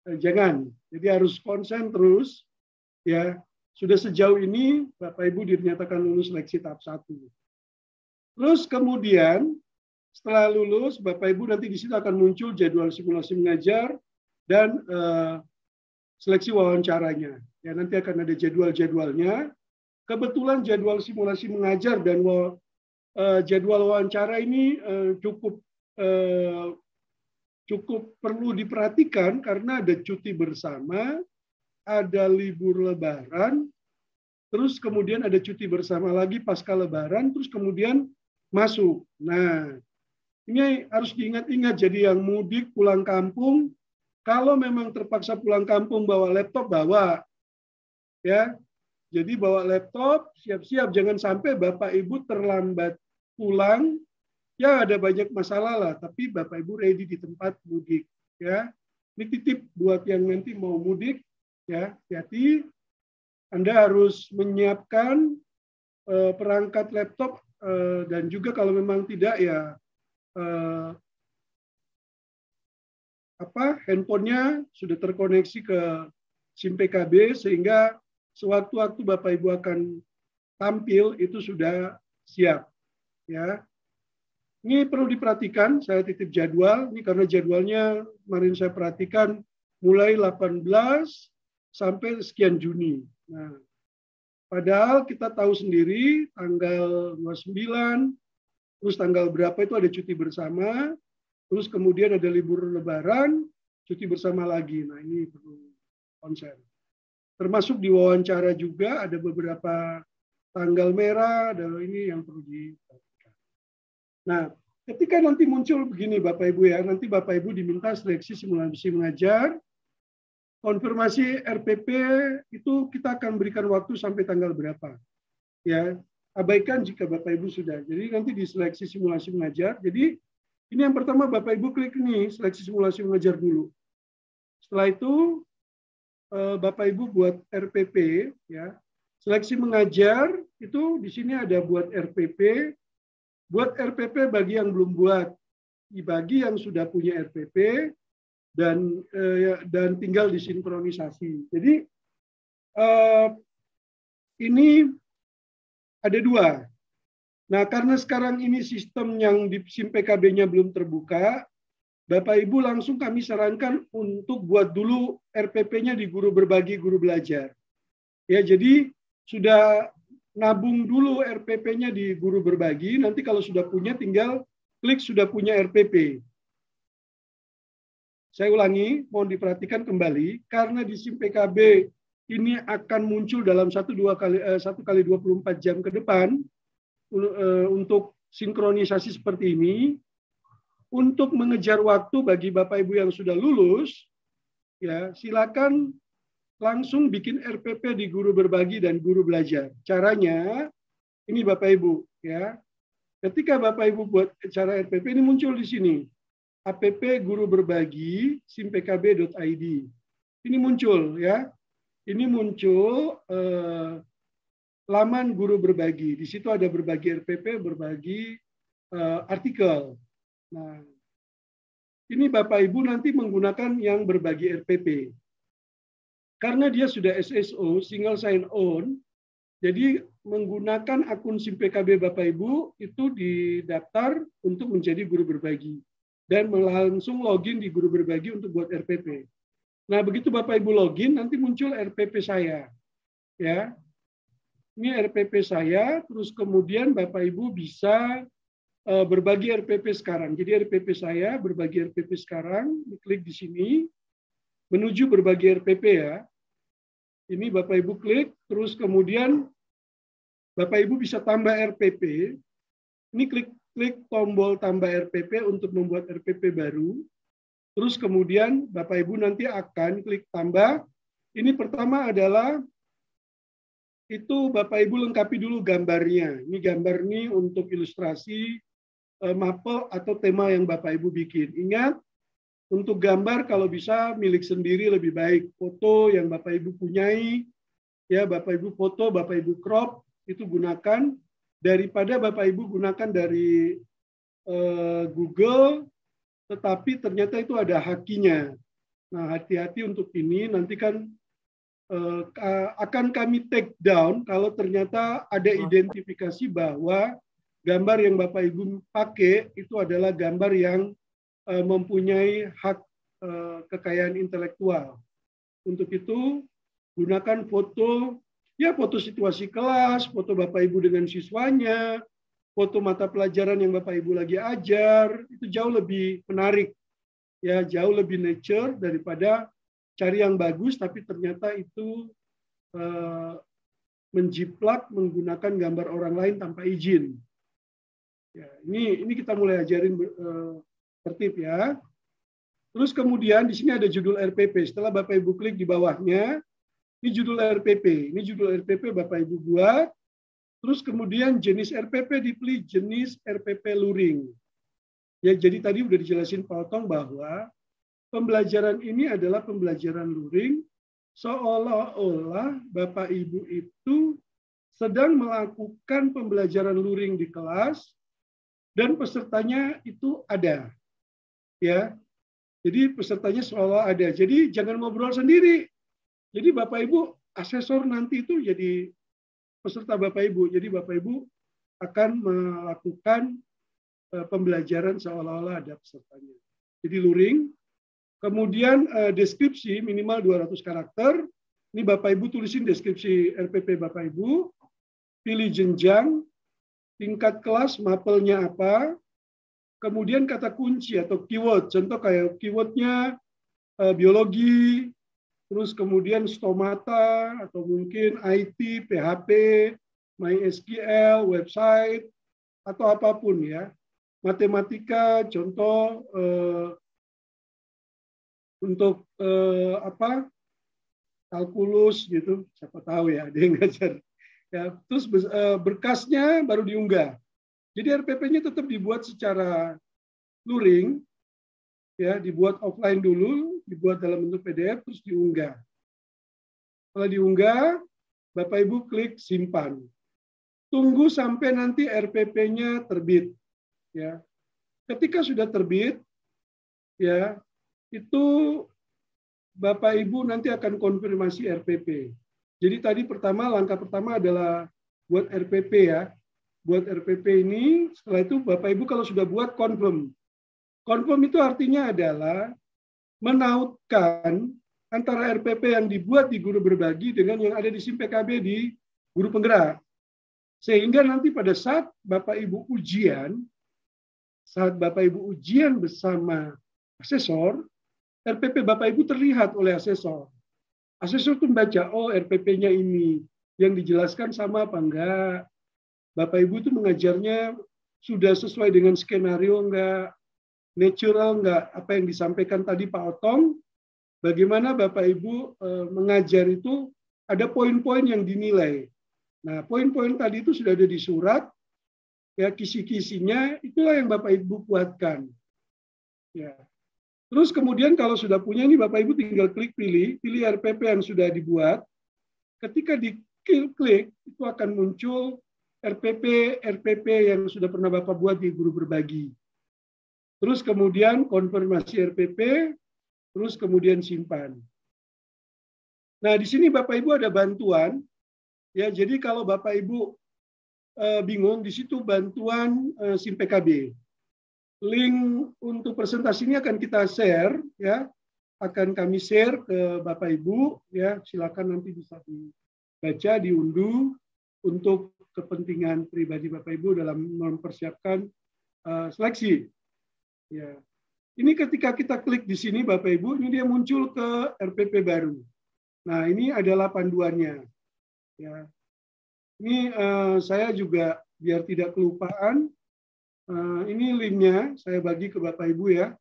Jangan. Jadi harus konsen terus, ya. Sudah sejauh ini Bapak Ibu dinyatakan lulus seleksi tahap 1. Terus kemudian setelah lulus Bapak Ibu nanti di situ akan muncul jadwal simulasi mengajar dan seleksi wawancaranya. Ya, nanti akan ada jadwal-jadwalnya. Kebetulan jadwal simulasi mengajar dan jadwal wawancara ini cukup perlu diperhatikan karena ada cuti bersama, ada libur lebaran, terus kemudian ada cuti bersama lagi pasca lebaran, terus kemudian masuk. Nah, ini harus diingat-ingat, jadi yang mudik pulang kampung, kalau memang terpaksa pulang kampung bawa laptop, bawa. Ya, jadi bawa laptop, siap-siap, jangan sampai Bapak Ibu terlambat pulang, ya ada banyak masalah lah, tapi Bapak Ibu ready di tempat mudik. Ya, ini titip buat yang nanti mau mudik, ya, hati-hati. Anda harus menyiapkan perangkat laptop dan juga kalau memang tidak ya handphonenya sudah terkoneksi ke SIM PKB sehingga sewaktu-waktu Bapak Ibu akan tampil itu sudah siap, ya. Ini perlu diperhatikan, saya titip jadwal ini karena jadwalnya kemarin saya perhatikan mulai 18 sampai sekian Juni. Nah, padahal kita tahu sendiri tanggal 29, terus tanggal berapa itu ada cuti bersama, terus kemudian ada libur lebaran, cuti bersama lagi. Nah, ini perlu konsen. Termasuk di wawancara juga ada beberapa tanggal merah, ada ini yang perlu diperhatikan. Nah, ketika nanti muncul begini Bapak Ibu ya, nanti Bapak Ibu diminta seleksi simulasi mengajar, konfirmasi RPP itu kita akan berikan waktu sampai tanggal berapa. Ya, abaikan jika Bapak Ibu sudah. Jadi nanti di seleksi simulasi mengajar. Jadi ini yang pertama Bapak Ibu klik nih seleksi simulasi mengajar dulu. Setelah itu Bapak Ibu buat RPP ya. Seleksi mengajar itu di sini ada buat RPP. Buat RPP bagi yang belum buat. Bagi yang sudah punya RPP dan tinggal disinkronisasi. Jadi ini ada dua. Nah, karena sekarang ini sistem yang di SIM PKB-nya belum terbuka, Bapak Ibu langsung kami sarankan untuk buat dulu RPP-nya di guru berbagi, guru belajar. Ya, jadi sudah nabung dulu RPP-nya di guru berbagi, nanti kalau sudah punya tinggal klik sudah punya RPP. Saya ulangi, mohon diperhatikan kembali, karena di SIM PKB ini akan muncul dalam 1 kali 24 jam ke depan untuk sinkronisasi seperti ini. Untuk mengejar waktu bagi Bapak Ibu yang sudah lulus, ya silakan langsung bikin RPP di guru berbagi dan guru belajar. Caranya, ini Bapak Ibu, ya. Ketika Bapak Ibu buat cara RPP ini muncul di sini. app guru berbagi simpkb.id. Ini muncul ya. Ini muncul laman guru berbagi. Di situ ada berbagi RPP, berbagi artikel. Nah, ini Bapak Ibu nanti menggunakan yang berbagi RPP. Karena dia sudah SSO, single sign on, jadi menggunakan akun SIM PKB Bapak Ibu itu didaftar untuk menjadi guru berbagi. Dan langsung login di guru berbagi untuk buat RPP. Nah, begitu Bapak Ibu login, nanti muncul RPP saya. Ya, ini RPP saya, terus kemudian Bapak Ibu bisa berbagi RPP sekarang. Jadi RPP saya, berbagi RPP sekarang, klik di sini, menuju berbagi RPP ya. Ini Bapak Ibu klik, terus kemudian Bapak Ibu bisa tambah RPP. Ini klik tombol tambah RPP untuk membuat RPP baru. Terus kemudian Bapak Ibu nanti akan klik tambah. Ini pertama adalah itu Bapak Ibu lengkapi dulu gambarnya. Ini gambar ini untuk ilustrasi mapel atau tema yang Bapak Ibu bikin. Ingat, untuk gambar kalau bisa milik sendiri lebih baik. Foto yang Bapak Ibu punyai, ya Bapak Ibu foto, Bapak Ibu crop, itu gunakan daripada Bapak Ibu gunakan dari Google, tetapi ternyata itu ada hakinya. Nah, hati-hati untuk ini, nanti kan akan kami take down kalau ternyata ada identifikasi bahwa gambar yang Bapak Ibu pakai itu adalah gambar yang mempunyai hak kekayaan intelektual. Untuk itu, gunakan foto, ya foto situasi kelas, foto Bapak Ibu dengan siswanya, foto mata pelajaran yang Bapak Ibu lagi ajar, itu jauh lebih menarik, ya jauh lebih nature daripada cari yang bagus, tapi ternyata itu menjiplak menggunakan gambar orang lain tanpa izin. Ya, ini kita mulai ajarin tertib ya. Terus kemudian di sini ada judul RPP. Setelah Bapak Ibu klik di bawahnya, ini judul RPP. Ini judul RPP Bapak Ibu buat. Terus kemudian jenis RPP dipilih jenis RPP luring. Ya, jadi tadi udah dijelasin Pak Otong bahwa pembelajaran ini adalah pembelajaran luring, seolah-olah Bapak Ibu itu sedang melakukan pembelajaran luring di kelas dan pesertanya itu ada. Ya, jadi pesertanya seolah ada. Jadi jangan ngobrol sendiri. Jadi Bapak Ibu asesor nanti itu jadi peserta Bapak Ibu. Jadi Bapak Ibu akan melakukan pembelajaran seolah-olah ada pesertanya. Jadi luring. Kemudian deskripsi minimal 200 karakter. Ini Bapak Ibu tulisin deskripsi RPP Bapak Ibu. Pilih jenjang, tingkat kelas, mapelnya apa. Kemudian kata kunci atau keyword, contoh kayak keywordnya biologi, terus kemudian stomata, atau mungkin IT, PHP, MySQL, website, atau apapun ya. Matematika, contoh untuk kalkulus gitu, siapa tahu ya, ada yang ngajar. Ya, terus berkasnya baru diunggah. Jadi RPP-nya tetap dibuat secara luring, ya, dibuat offline dulu, dibuat dalam bentuk PDF, terus diunggah. Setelah diunggah, Bapak Ibu klik simpan. Tunggu sampai nanti RPP-nya terbit. Ya, ketika sudah terbit, ya, itu Bapak Ibu nanti akan konfirmasi RPP. Jadi tadi langkah pertama adalah buat RPP ya. Buat RPP ini, setelah itu Bapak Ibu kalau sudah buat confirm. Confirm itu artinya adalah menautkan antara RPP yang dibuat di guru berbagi dengan yang ada di SIM PKB di guru penggerak. Sehingga nanti pada saat Bapak Ibu ujian bersama asesor, RPP Bapak Ibu terlihat oleh asesor. Asesor itu membaca, oh RPP-nya ini, yang dijelaskan sama apa enggak. Bapak Ibu itu mengajarnya sudah sesuai dengan skenario enggak, natural enggak, apa yang disampaikan tadi Pak Otong, bagaimana Bapak Ibu mengajar itu ada poin-poin yang dinilai. Nah, poin-poin tadi itu sudah ada di surat, ya kisi-kisinya, itulah yang Bapak Ibu buatkan. Ya. Terus kemudian kalau sudah punya ini Bapak Ibu tinggal klik pilih RPP yang sudah dibuat. Ketika diklik itu akan muncul RPP yang sudah pernah Bapak buat di guru berbagi. Terus kemudian konfirmasi RPP, terus kemudian simpan. Nah, di sini Bapak Ibu ada bantuan. Ya, jadi kalau Bapak Ibu bingung, di situ bantuan SIM PKB. Link untuk presentasi ini akan kita share, ya, akan kami share ke Bapak Ibu, ya, silakan nanti bisa dibaca, diunduh untuk kepentingan pribadi Bapak Ibu dalam mempersiapkan seleksi. Ya, ini ketika kita klik di sini Bapak Ibu, ini dia muncul ke RPP baru. Nah, ini adalah panduannya. Ya, ini saya juga biar tidak kelupaan. Ini linknya saya bagi ke Bapak Ibu ya.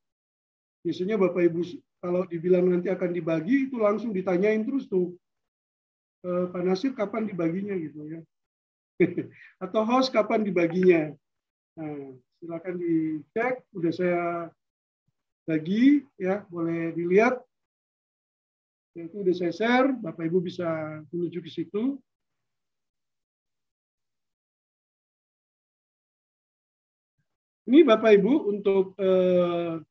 Biasanya Bapak Ibu kalau dibilang nanti akan dibagi itu langsung ditanyain terus tuh, Pak Nasir kapan dibaginya gitu ya. Atau host kapan dibaginya. Nah, silakan dicek. Udah saya bagi, ya, boleh dilihat. Itu udah saya share, Bapak Ibu bisa menuju ke situ. Ini Bapak Ibu untuk nah,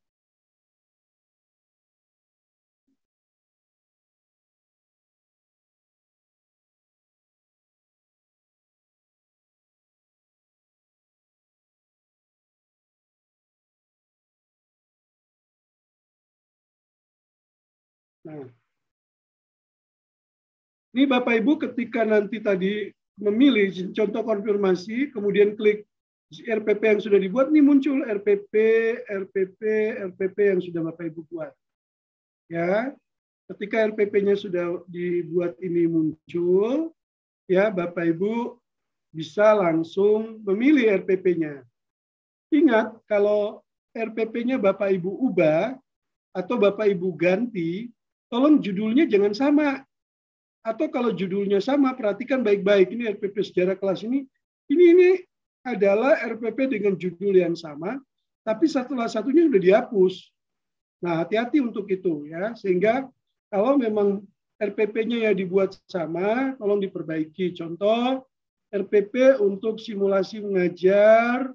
ini Bapak Ibu ketika nanti tadi memilih contoh konfirmasi, kemudian klik RPP yang sudah dibuat, ini muncul RPP yang sudah Bapak Ibu buat. Ya, ketika RPP-nya sudah dibuat ini muncul, ya Bapak Ibu bisa langsung memilih RPP-nya. Ingat, kalau RPP-nya Bapak Ibu ubah atau Bapak Ibu ganti, tolong judulnya jangan sama. Atau kalau judulnya sama, perhatikan baik-baik. Ini RPP sejarah kelas ini adalah RPP dengan judul yang sama, tapi setelah satunya sudah dihapus. Nah, hati-hati untuk itu ya, sehingga kalau memang RPP-nya ya dibuat sama, tolong diperbaiki. Contoh, RPP untuk simulasi mengajar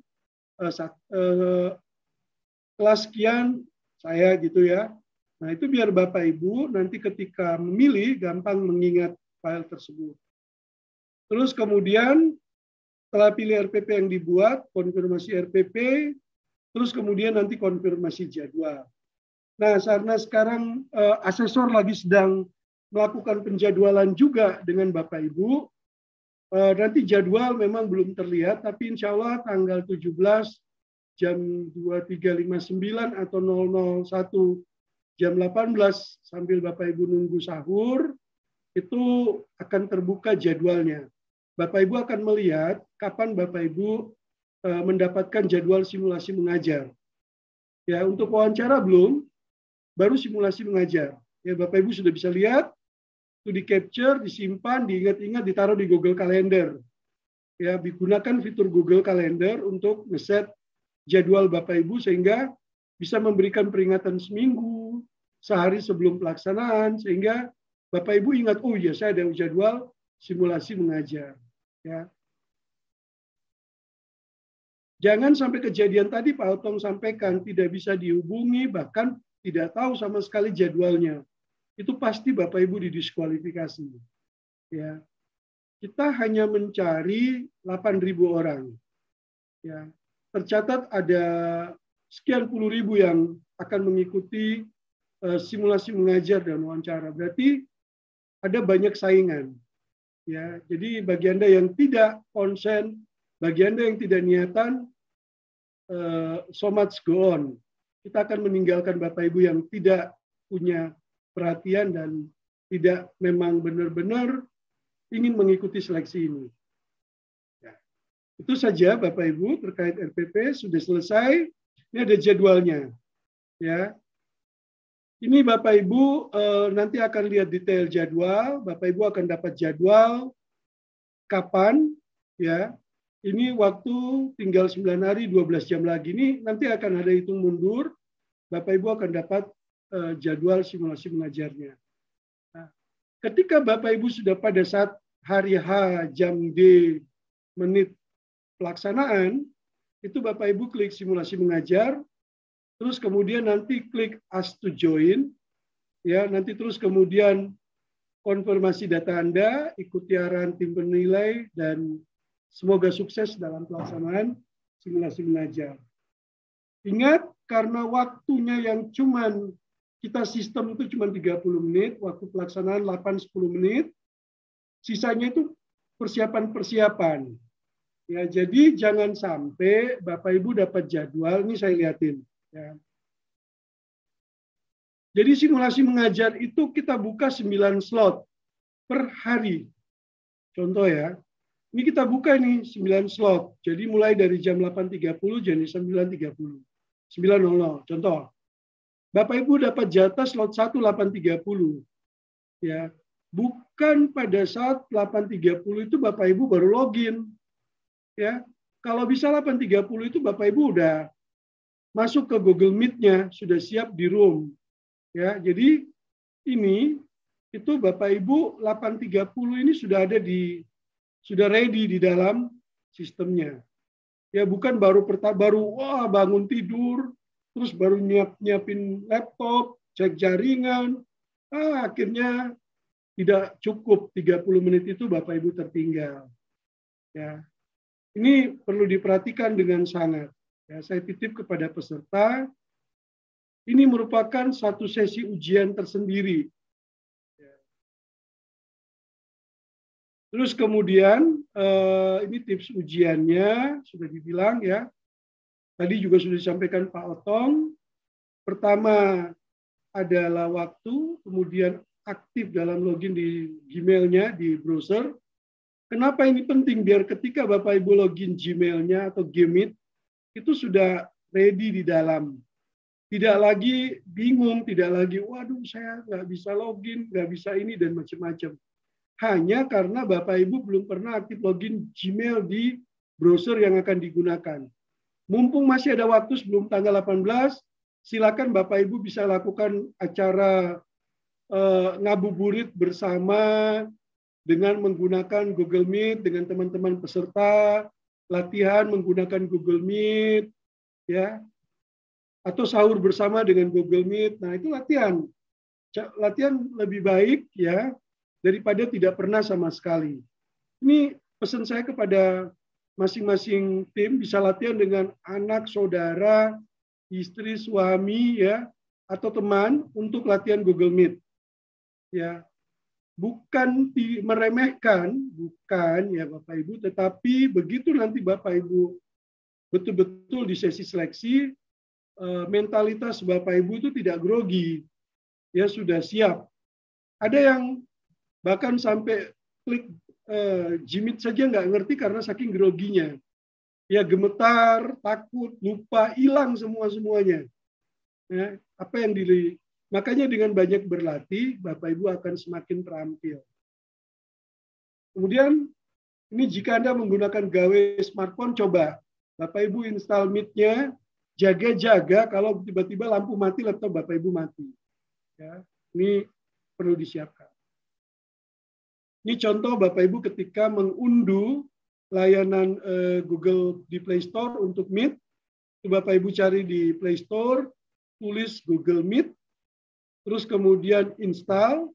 kelas sekian saya gitu ya. Nah, itu biar Bapak Ibu nanti ketika memilih gampang mengingat file tersebut. Terus kemudian setelah pilih RPP yang dibuat, konfirmasi RPP, terus kemudian nanti konfirmasi jadwal. Nah, karena sekarang asesor lagi sedang melakukan penjadwalan juga dengan Bapak Ibu, nanti jadwal memang belum terlihat, tapi insya Allah tanggal 17 jam 23.59 atau 001 jam 18 sambil Bapak Ibu nunggu sahur, itu akan terbuka jadwalnya. Bapak Ibu akan melihat kapan Bapak Ibu mendapatkan jadwal simulasi mengajar. Ya, untuk wawancara belum, baru simulasi mengajar. Ya, Bapak Ibu sudah bisa lihat, itu di capture, disimpan, diingat-ingat, ditaruh di Google Calendar. Ya, digunakan fitur Google Calendar untuk ngeset jadwal Bapak Ibu sehingga bisa memberikan peringatan seminggu, sehari sebelum pelaksanaan, sehingga Bapak Ibu ingat, oh ya saya ada jadwal simulasi mengajar. Ya. Jangan sampai kejadian tadi Pak Otong sampaikan, tidak bisa dihubungi, bahkan tidak tahu sama sekali jadwalnya. Itu pasti Bapak Ibu didiskualifikasi. Ya. Kita hanya mencari 8.000 orang. Ya. Tercatat ada sekian puluh ribu yang akan mengikuti simulasi mengajar dan wawancara. Berarti ada banyak saingan. Ya, jadi bagi Anda yang tidak konsen, bagi Anda yang tidak niatan, so much go on. Kita akan meninggalkan Bapak Ibu yang tidak punya perhatian dan tidak memang benar-benar ingin mengikuti seleksi ini. Ya. Itu saja Bapak Ibu terkait RPP, sudah selesai. Ini ada jadwalnya. Ya. Ini Bapak Ibu nanti akan lihat detail jadwal. Bapak Ibu akan dapat jadwal kapan, ya. Ini waktu tinggal 9 hari, 12 jam lagi. Ini nanti akan ada hitung mundur. Bapak Ibu akan dapat jadwal simulasi mengajarnya. Nah, ketika Bapak Ibu sudah pada saat hari H, jam D, menit pelaksanaan, itu Bapak Ibu klik simulasi mengajar. Terus kemudian nanti klik Ask to Join, ya nanti terus kemudian konfirmasi data Anda, ikuti arahan tim penilai, dan semoga sukses dalam pelaksanaan simulasi mengajar. Ingat, karena waktunya yang kita sistem itu cuma 30 menit, waktu pelaksanaan 8-10 menit, sisanya itu persiapan-persiapan. Ya, jadi jangan sampai Bapak Ibu dapat jadwal, ini saya lihatin. Ya. Jadi simulasi mengajar itu kita buka 9 slot per hari. Contoh ya, ini kita buka ini 9 slot. Jadi mulai dari jam 8.30 jadi 9.30. 9.00. Contoh. Bapak Ibu dapat jatah slot 1 8.30. Ya. Bukan pada saat 8.30 itu Bapak Ibu baru login. Ya. Kalau bisa 8.30 itu Bapak Ibu udah masuk ke Google Meet-nya, sudah siap di room. Ya, jadi ini itu Bapak Ibu 8.30 ini sudah ready di dalam sistemnya. Ya, bukan baru bangun tidur, terus baru nyiapin laptop, cek jaringan. Akhirnya tidak cukup 30 menit itu Bapak Ibu tertinggal. Ya. Ini perlu diperhatikan dengan sangat. Ya, saya titip kepada peserta, ini merupakan satu sesi ujian tersendiri. Ya. Terus kemudian, ini tips ujiannya, sudah dibilang ya. Tadi juga sudah disampaikan Pak Otong. Pertama adalah waktu, kemudian aktif dalam login di Gmail-nya, di browser. Kenapa ini penting? Biar ketika Bapak Ibu login Gmail-nya atau Gmeet, itu sudah ready di dalam. Tidak lagi bingung, tidak lagi, waduh saya nggak bisa login, nggak bisa ini, dan macam-macam. Hanya karena Bapak Ibu belum pernah aktif login Gmail di browser yang akan digunakan. Mumpung masih ada waktu sebelum tanggal 18, silakan Bapak Ibu bisa lakukan acara ngabuburit bersama, dengan menggunakan Google Meet dengan teman-teman peserta, latihan menggunakan Google Meet, ya, atau sahur bersama dengan Google Meet. Nah, itu latihan lebih baik ya daripada tidak pernah sama sekali. Ini pesan saya kepada masing-masing tim, bisa latihan dengan anak, saudara, istri, suami, ya, atau teman untuk latihan Google Meet. Ya. Bukan meremehkan, bukan ya Bapak Ibu, tetapi begitu nanti Bapak Ibu betul-betul di sesi seleksi, mentalitas Bapak Ibu itu tidak grogi, ya sudah siap. Ada yang bahkan sampai klik Gmeet saja nggak ngerti karena saking groginya, ya gemetar, takut, lupa, hilang semuanya. Ya, apa yang makanya dengan banyak berlatih, Bapak Ibu akan semakin terampil. Kemudian, ini jika Anda menggunakan gawe smartphone, coba Bapak Ibu install Meet-nya, jaga-jaga kalau tiba-tiba lampu mati, laptop Bapak Ibu mati. Ya, ini perlu disiapkan. Ini contoh Bapak Ibu ketika mengunduh layanan Google di Play Store untuk Meet. Bapak Ibu cari di Play Store, tulis Google Meet, terus kemudian install,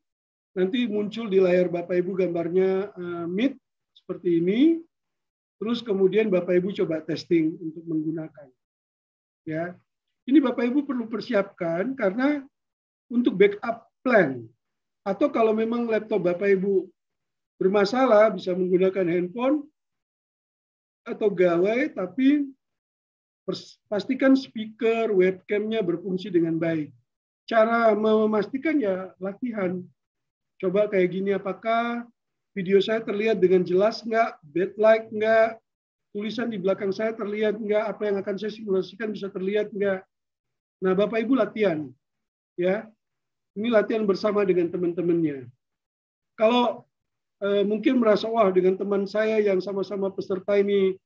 nanti muncul di layar Bapak Ibu gambarnya Meet seperti ini, terus kemudian Bapak Ibu coba testing untuk menggunakan. Ya, ini Bapak Ibu perlu persiapkan karena untuk backup plan, atau kalau memang laptop Bapak Ibu bermasalah bisa menggunakan handphone atau gawai, tapi pastikan speaker, webcamnya berfungsi dengan baik. Cara memastikan ya latihan. Coba kayak gini, apakah video saya terlihat dengan jelas nggak, backlight nggak, tulisan di belakang saya terlihat nggak, apa yang akan saya simulasikan bisa terlihat nggak. Nah, Bapak Ibu latihan. Ya, ini latihan bersama dengan teman-temannya. Kalau mungkin merasa, wah dengan teman saya yang sama-sama peserta ini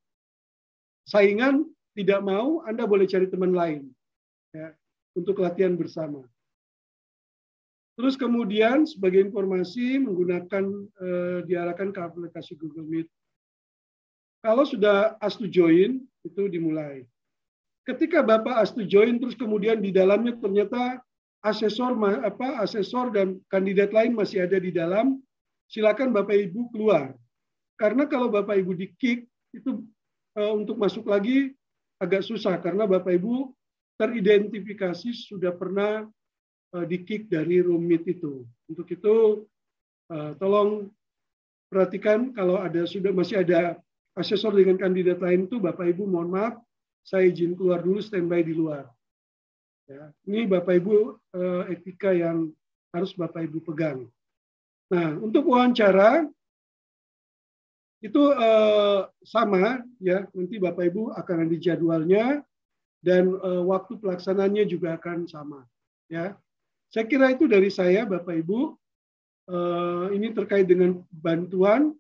saingan, tidak mau, Anda boleh cari teman lain. Ya, untuk latihan bersama. Terus kemudian sebagai informasi menggunakan diarahkan ke aplikasi Google Meet. Kalau sudah ask to join itu dimulai. Ketika Bapak ask to join terus kemudian di dalamnya ternyata asesor dan kandidat lain masih ada di dalam, silakan Bapak Ibu keluar. Karena kalau Bapak Ibu di-kick itu untuk masuk lagi agak susah karena Bapak Ibu teridentifikasi sudah pernah di-kick dari room Meet itu. Untuk itu tolong perhatikan kalau masih ada asesor dengan kandidat lain itu, Bapak Ibu mohon maaf, saya izin keluar dulu, standby di luar. Ya, ini Bapak Ibu etika yang harus Bapak Ibu pegang. Nah, untuk wawancara itu sama ya, nanti Bapak Ibu akan ada jadwalnya dan waktu pelaksananya juga akan sama ya. Saya kira itu dari saya Bapak Ibu. Ini terkait dengan bantuan.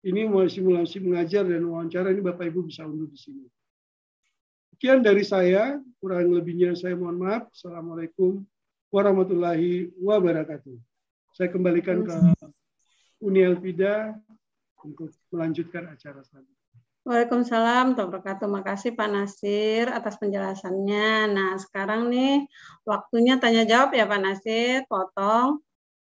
Ini mau simulasi mengajar dan wawancara, ini Bapak Ibu bisa unduh di sini. Sekian dari saya, kurang lebihnya saya mohon maaf. Assalamualaikum warahmatullahi wabarakatuh. Saya kembalikan ke Uni Elpida untuk melanjutkan acara selanjutnya. Waalaikumsalam warahmatullahi wabarakatuh. Makasih Pak Nasir atas penjelasannya. Nah, sekarang nih waktunya tanya jawab ya Pak Nasir, potong.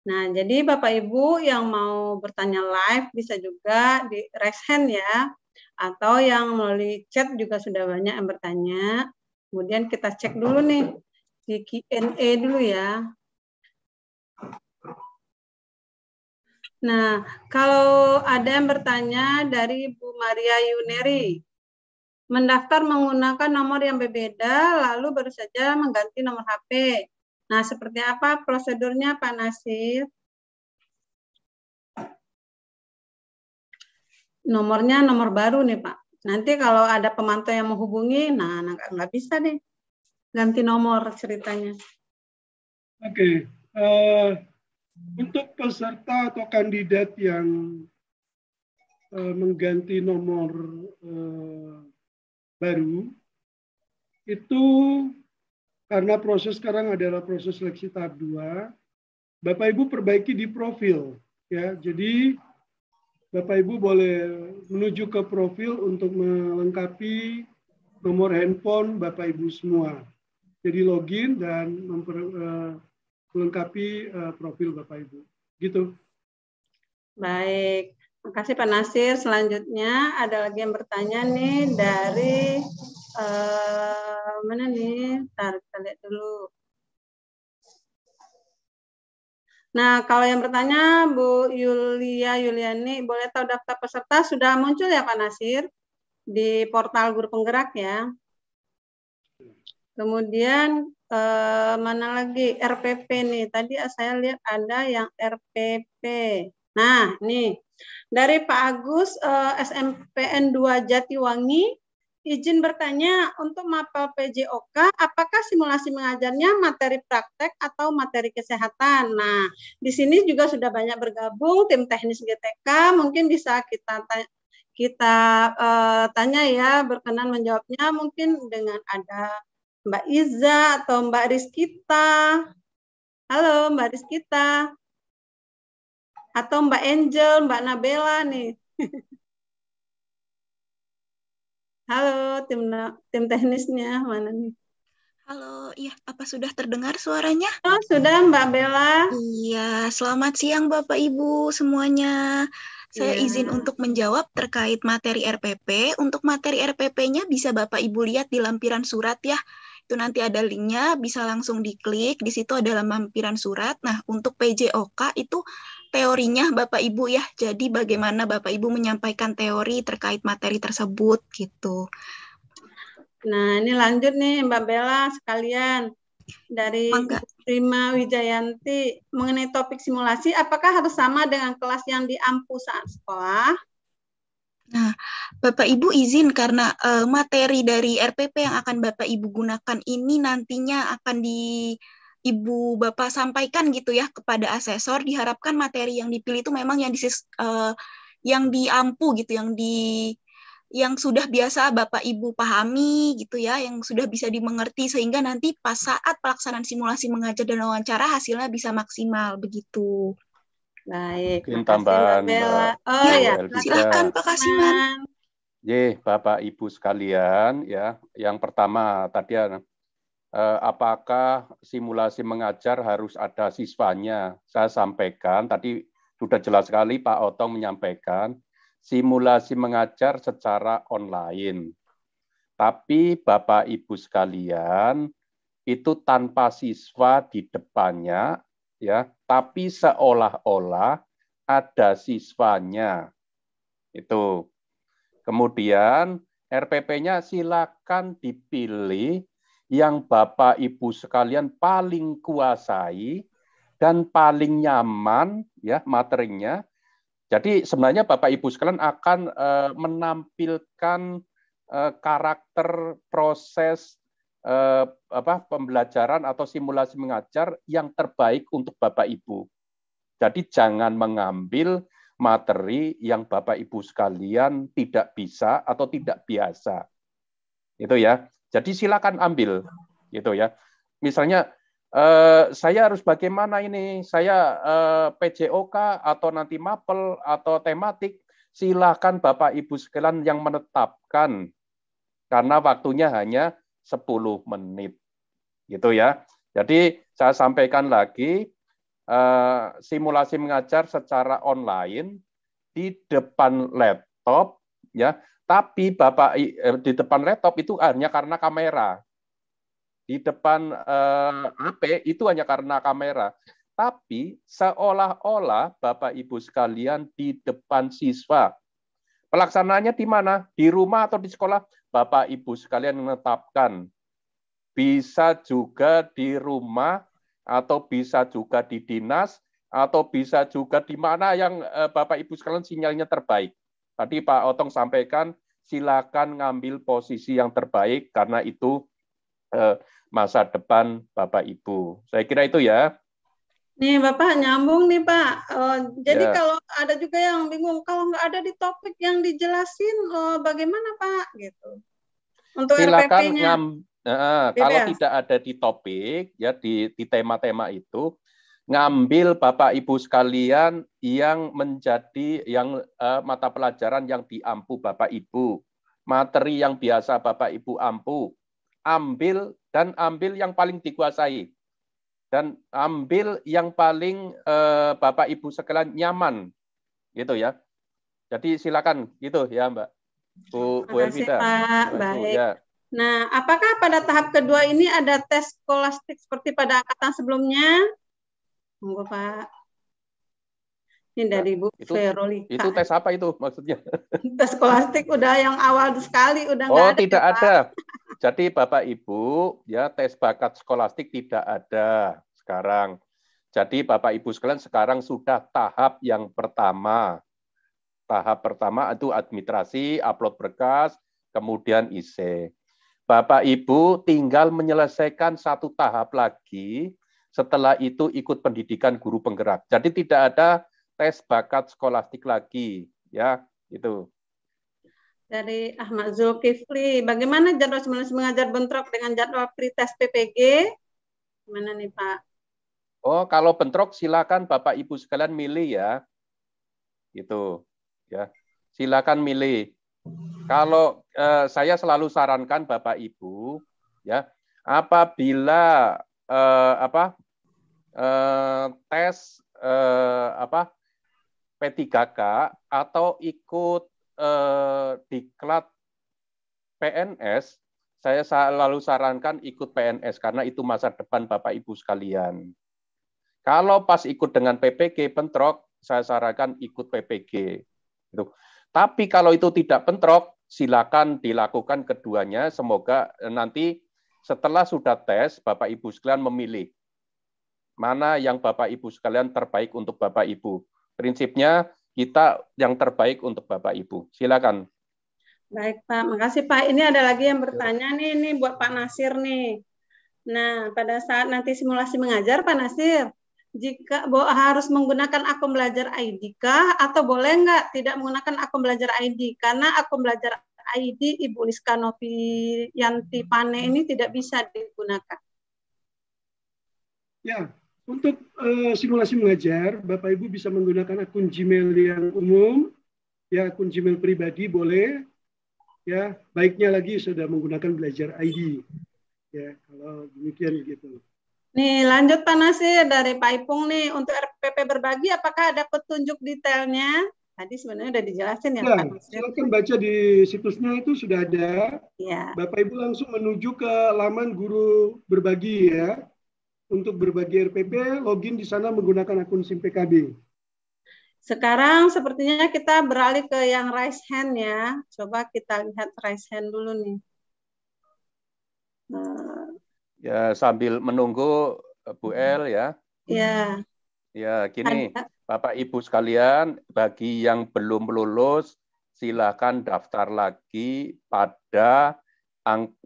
Nah, jadi Bapak Ibu yang mau bertanya live bisa juga di raise hand ya, atau yang melalui chat juga sudah banyak yang bertanya. Kemudian kita cek dulu nih di Q&A dulu ya. Nah, kalau ada yang bertanya dari Bu Maria Yuneri, mendaftar menggunakan nomor yang berbeda, lalu baru saja mengganti nomor HP. Nah, seperti apa prosedurnya Pak Nasir? Nomornya nomor baru nih Pak. Nanti kalau ada pemantau yang menghubungi, nah nggak bisa deh ganti nomor ceritanya. Oke, untuk peserta atau kandidat yang mengganti nomor baru, itu karena proses sekarang adalah proses seleksi tahap 2, Bapak Ibu perbaiki di profil. Ya, jadi Bapak Ibu boleh menuju ke profil untuk melengkapi nomor handphone Bapak Ibu semua. Jadi login dan melengkapi profil Bapak Ibu. Gitu. Baik, makasih Pak Nasir. Selanjutnya ada lagi yang bertanya nih dari mana nih? Ntar kita lihat dulu. Nah, kalau yang bertanya Bu Yuliani, boleh tahu daftar peserta sudah muncul ya Pak Nasir di portal Guru Penggerak ya. Kemudian mana lagi RPP nih? Tadi saya lihat ada yang RPP. Nah, nih dari Pak Agus SMPN 2 Jatiwangi, izin bertanya untuk mapel PJOK, apakah simulasi mengajarnya materi praktek atau materi kesehatan? Nah, di sini juga sudah banyak bergabung tim teknis GTK, mungkin bisa kita tanya ya, berkenan menjawabnya mungkin dengan ada Mbak Iza atau Mbak Rizkita. Halo Mbak Rizkita. Atau Mbak Angel, Mbak Nabela nih. Halo tim teknisnya mana nih? Halo, iya, apa sudah terdengar suaranya? Oh, sudah Mbak Bella. Iya, selamat siang Bapak Ibu semuanya. Saya izin untuk menjawab terkait materi RPP. Untuk materi RPP-nya bisa Bapak Ibu lihat di lampiran surat ya. Itu nanti ada linknya, bisa langsung diklik. Di situ ada lampiran surat. Nah, untuk PJOK itu teorinya Bapak Ibu ya. Jadi bagaimana Bapak Ibu menyampaikan teori terkait materi tersebut gitu. Nah, ini lanjut nih Mbak Bella sekalian. Dari Prima Wijayanti, mengenai topik simulasi, apakah harus sama dengan kelas yang diampu saat sekolah? Nah, Bapak Ibu izin karena materi dari RPP yang akan Bapak Ibu gunakan ini nantinya akan Ibu Bapak sampaikan gitu ya kepada asesor. Diharapkan materi yang dipilih itu memang yang diampu gitu, yang sudah biasa Bapak Ibu pahami gitu ya, yang sudah bisa dimengerti sehingga nanti pas saat pelaksanaan simulasi mengajar dan wawancara hasilnya bisa maksimal begitu. Baik, mungkin tambahan Mbak. Oh ya, silakan Pak Kasiman. Bapak Ibu sekalian ya, yang pertama tadi apakah simulasi mengajar harus ada siswanya? Saya sampaikan tadi sudah jelas sekali Pak Otong menyampaikan simulasi mengajar secara online. Tapi Bapak Ibu sekalian itu tanpa siswa di depannya ya, tapi seolah-olah ada siswanya. Itu. Kemudian RPP-nya silakan dipilih yang Bapak Ibu sekalian paling kuasai dan paling nyaman ya materinya. Jadi sebenarnya Bapak Ibu sekalian akan menampilkan karakter proses pembelajaran atau simulasi mengajar yang terbaik untuk Bapak Ibu. Jadi jangan mengambil materi yang Bapak Ibu sekalian tidak bisa atau tidak biasa. Itu ya. Jadi silakan ambil gitu ya. Misalnya saya harus bagaimana ini? Saya PJOK atau nanti mapel atau tematik, silakan Bapak Ibu sekalian yang menetapkan karena waktunya hanya 10 menit. Gitu ya. Jadi saya sampaikan lagi simulasi mengajar secara online di depan laptop ya, tapi Bapak di depan laptop itu hanya karena kamera. Di depan HP itu hanya karena kamera. Tapi seolah-olah Bapak Ibu sekalian di depan siswa. Pelaksanaannya di mana? Di rumah atau di sekolah? Bapak Ibu sekalian menetapkan. Bisa juga di rumah, atau bisa juga di dinas, atau bisa juga di mana yang Bapak Ibu sekalian sinyalnya terbaik. Tadi Pak Otong sampaikan, silakan ngambil posisi yang terbaik, karena itu masa depan Bapak Ibu. Saya kira itu ya. Nih Bapak nyambung nih Pak. Jadi Ya. kalau ada juga yang bingung, kalau nggak ada di topik yang dijelasin, bagaimana Pak? Gitu. Untuk Silakan RPP-nya. kalau tidak ada di topik ya di tema-tema itu, ngambil Bapak Ibu sekalian yang menjadi mata pelajaran yang diampu Bapak Ibu, materi yang biasa Bapak Ibu ampu, ambil yang paling dikuasai, dan ambil yang paling Bapak Ibu sekalian nyaman, gitu ya. Jadi silakan gitu ya Mbak. Bu Elvita. Pak. Baik. Ya. Nah, apakah pada tahap kedua ini ada tes skolastik seperti pada angkatan sebelumnya? Monggo Pak. Ini dari Bu Verolika. Itu tes apa itu maksudnya? Tes skolastik udah yang awal sekali, udah nggak ada. Tidak ya, ada. Jadi Bapak Ibu, ya tes bakat skolastik tidak ada sekarang. Jadi Bapak Ibu sekalian sekarang sudah tahap yang pertama. Tahap pertama itu administrasi, upload berkas, kemudian IC. Bapak Ibu tinggal menyelesaikan satu tahap lagi, setelah itu ikut pendidikan guru penggerak. Jadi tidak ada tes bakat skolastik lagi, ya, itu. Dari Ahmad Zulkifli, bagaimana jadwal simulasi mengajar bentrok dengan jadwal pretest PPG? Gimana nih Pak? Oh, kalau bentrok silakan Bapak Ibu sekalian milih ya. Gitu. Ya. Silakan milih. Kalau saya selalu sarankan Bapak Ibu ya, apabila tes P3K atau ikut diklat PNS, saya selalu sarankan ikut PNS karena itu masa depan Bapak Ibu sekalian. Kalau pas ikut dengan PPG bentrok, saya sarankan ikut PPG. Gitu. Tapi kalau itu tidak bentrok, silakan dilakukan keduanya. Semoga nanti setelah sudah tes, Bapak Ibu sekalian memilih mana yang Bapak Ibu sekalian terbaik untuk Bapak Ibu. Prinsipnya kita yang terbaik untuk Bapak Ibu. Silakan. Baik Pak, makasih Pak. Ini ada lagi yang bertanya nih, ini buat Pak Nasir nih. Nah, pada saat nanti simulasi mengajar, Pak Nasir, jika harus menggunakan akun belajar ID kah atau boleh nggak tidak menggunakan akun belajar ID? Karena akun belajar ID Ibu Liska Noviyanti Pane ini tidak bisa digunakan. Ya, untuk simulasi mengajar, Bapak Ibu bisa menggunakan akun Gmail yang umum, ya akun Gmail pribadi boleh, ya baiknya lagi sudah menggunakan belajar ID, ya kalau demikian gitu. Nih lanjut Pak Nasir dari Pak Ipung nih, untuk RPP berbagi apakah ada petunjuk detailnya? Tadi sebenarnya udah dijelasin ya Pak Nasir. Silakan baca di situsnya itu sudah ada. Ya. Bapak Ibu langsung menuju ke laman guru berbagi ya. Untuk berbagi RPP, login di sana menggunakan akun SIM PKB. Sekarang sepertinya kita beralih ke yang raise hand ya. Coba kita lihat raise hand dulu nih. Ya, sambil menunggu Bu El ya. Ya. Ya, gini, Bapak Ibu sekalian, bagi yang belum lulus, silakan daftar lagi pada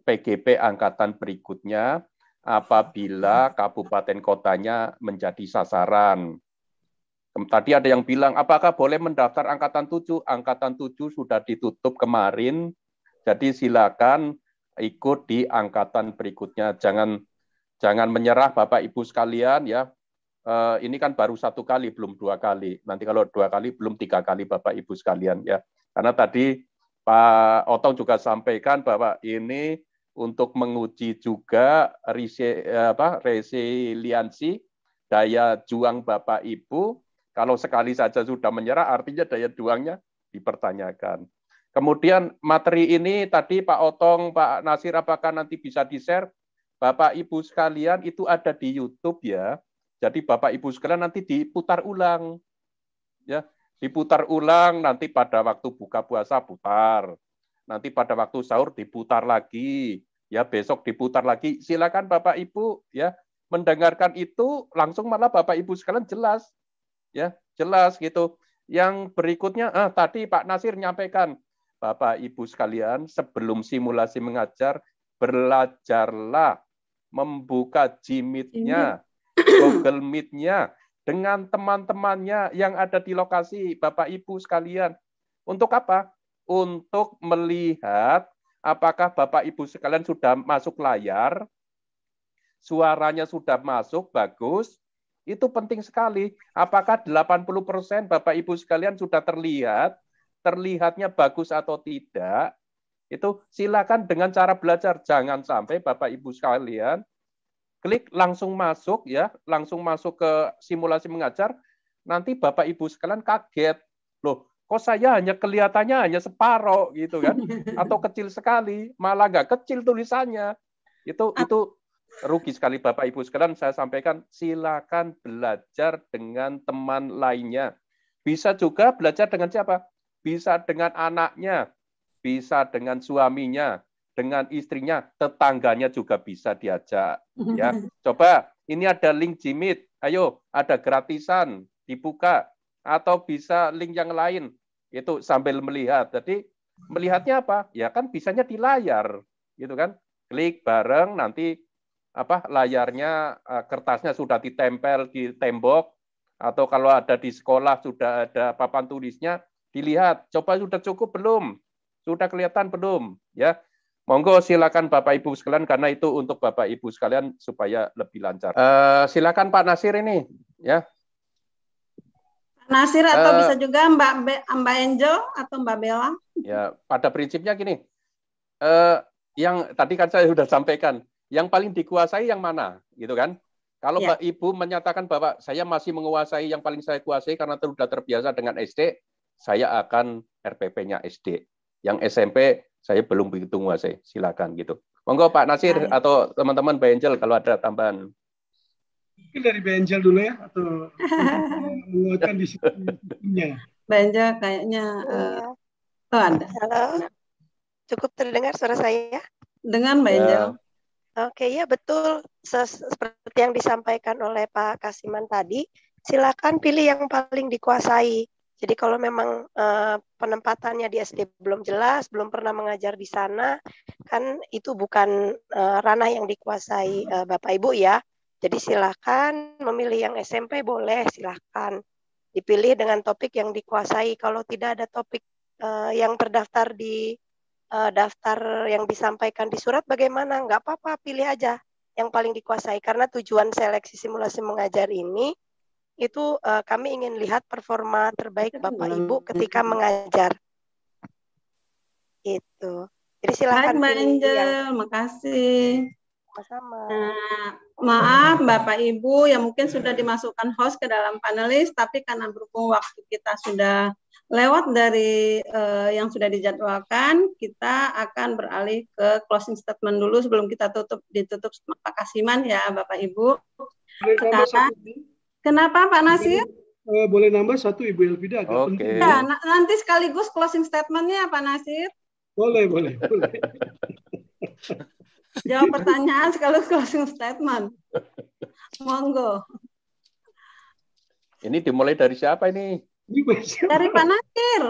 PGP angkatan berikutnya apabila kabupaten kotanya menjadi sasaran. Tadi ada yang bilang, apakah boleh mendaftar Angkatan 7? Angkatan 7 sudah ditutup kemarin, jadi silakan ikut di angkatan berikutnya. Jangan menyerah Bapak Ibu sekalian ya. Ini kan baru 1 kali, belum 2 kali. Nanti kalau 2 kali, belum 3 kali Bapak Ibu sekalian ya. Karena tadi Pak Otong juga sampaikan bahwa ini untuk menguji juga resiliensi daya juang Bapak Ibu. Kalau sekali saja sudah menyerah, artinya daya juangnya dipertanyakan. Kemudian materi ini tadi Pak Otong, Pak Nasir, apakah nanti bisa di-share? Bapak Ibu sekalian itu ada di YouTube ya. Jadi Bapak Ibu sekalian nanti diputar ulang. Ya, diputar ulang, nanti pada waktu buka puasa putar. Nanti pada waktu sahur diputar lagi. Ya, besok diputar lagi. Silakan Bapak Ibu ya mendengarkan itu langsung, malah Bapak Ibu sekalian jelas. Ya, jelas gitu. Yang berikutnya tadi Pak Nasir nyampaikan, Bapak Ibu sekalian, sebelum simulasi mengajar, belajarlah membuka Gmeet-nya, Google Meet-nya dengan teman-temannya yang ada di lokasi, Bapak Ibu sekalian. Untuk apa? Untuk melihat apakah Bapak Ibu sekalian sudah masuk layar, suaranya sudah masuk, bagus. Itu penting sekali. Apakah 80% Bapak Ibu sekalian sudah terlihatnya bagus atau tidak? Itu silakan dengan cara belajar. Jangan sampai Bapak Ibu sekalian klik langsung masuk ya, langsung masuk ke simulasi mengajar. Nanti Bapak Ibu sekalian kaget. Loh, kok saya kelihatannya hanya separoh gitu kan? Atau kecil sekali, malah nggak kecil tulisannya. Itu rugi sekali Bapak Ibu sekalian. Saya sampaikan, silakan belajar dengan teman lainnya. Bisa juga belajar dengan siapa? Bisa dengan anaknya, bisa dengan suaminya, dengan istrinya, tetangganya juga bisa diajak. Ya, coba ini ada link Gmeet, ayo ada gratisan, dibuka, atau bisa link yang lain, itu sambil melihat. Jadi melihatnya apa? Ya kan bisanya di layar, gitu kan? Klik bareng, nanti layarnya, kertasnya sudah ditempel di tembok, atau kalau ada di sekolah sudah ada papan tulisnya, dilihat, coba sudah cukup belum? Sudah kelihatan belum? Ya, monggo silakan Bapak Ibu sekalian, karena itu untuk Bapak Ibu sekalian supaya lebih lancar. Silakan Pak Nasir ini, ya. Pak Nasir atau bisa juga Mbak Angel atau Mbak Bella. Ya, pada prinsipnya gini, yang tadi kan saya sudah sampaikan, yang paling dikuasai yang mana, gitu kan? Kalau Mbak Ibu menyatakan bahwa saya masih menguasai, yang paling saya kuasai karena sudah terbiasa dengan SD, saya akan RPP-nya SD. Yang SMP saya belum begitu menguasai. Silakan gitu. Monggo Pak Nasir atau teman-teman Mbak Angel kalau ada tambahan. Mungkin dari Mbak Angel dulu ya, atau menguatkan disiplinya. Mbak Angel kayaknya ada. Halo. Cukup terdengar suara saya? Dengan Mbak Angel. Oke, ya betul. Seperti yang disampaikan oleh Pak Kasiman tadi, silakan pilih yang paling dikuasai. Jadi kalau memang penempatannya di SD belum jelas, belum pernah mengajar di sana, kan itu bukan ranah yang dikuasai Bapak Ibu ya. Jadi silakan memilih yang SMP boleh, silakan. Dipilih dengan topik yang dikuasai. Kalau tidak ada topik yang terdaftar di daftar yang disampaikan di surat, bagaimana? Nggak apa-apa, pilih aja yang paling dikuasai. Karena tujuan seleksi simulasi mengajar ini, itu kami ingin lihat performa terbaik Bapak Ibu ketika mengajar. Itu. Jadi silakan. Baik, Mbak Angel, makasih. Sama-sama. Maaf Bapak Ibu yang mungkin sudah dimasukkan host ke dalam panelis, tapi karena berhubung waktu kita sudah lewat dari yang sudah dijadwalkan, kita akan beralih ke closing statement dulu sebelum kita ditutup sama Pak Kasiman ya Bapak Ibu. Sekarang, kenapa Pak Nasir? Boleh nambah satu Ibu Elvida agak penting. Ya, nanti sekaligus closing statement-nya Pak Nasir. Boleh. Jawab pertanyaan sekaligus closing statement. Monggo. Ini dimulai dari siapa ini? Dari Pak Nasir.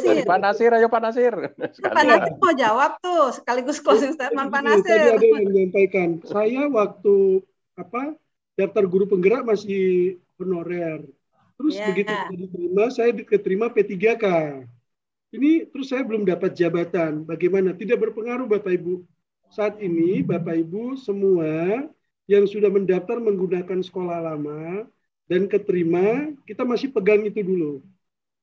Dari Pak Nasir, ayo Pak Nasir. Pak Nasir mau jawab tuh, sekaligus closing statement Pak Nasir. Tadi ada yang menyampaikan, saya waktu daftar guru penggerak masih honorer. Terus Ya. begitu saya diterima, saya keterima P3K. Ini terus saya belum dapat jabatan. Bagaimana? Tidak berpengaruh Bapak Ibu. Saat ini Bapak Ibu semua yang sudah mendaftar menggunakan sekolah lama dan keterima, kita masih pegang itu dulu.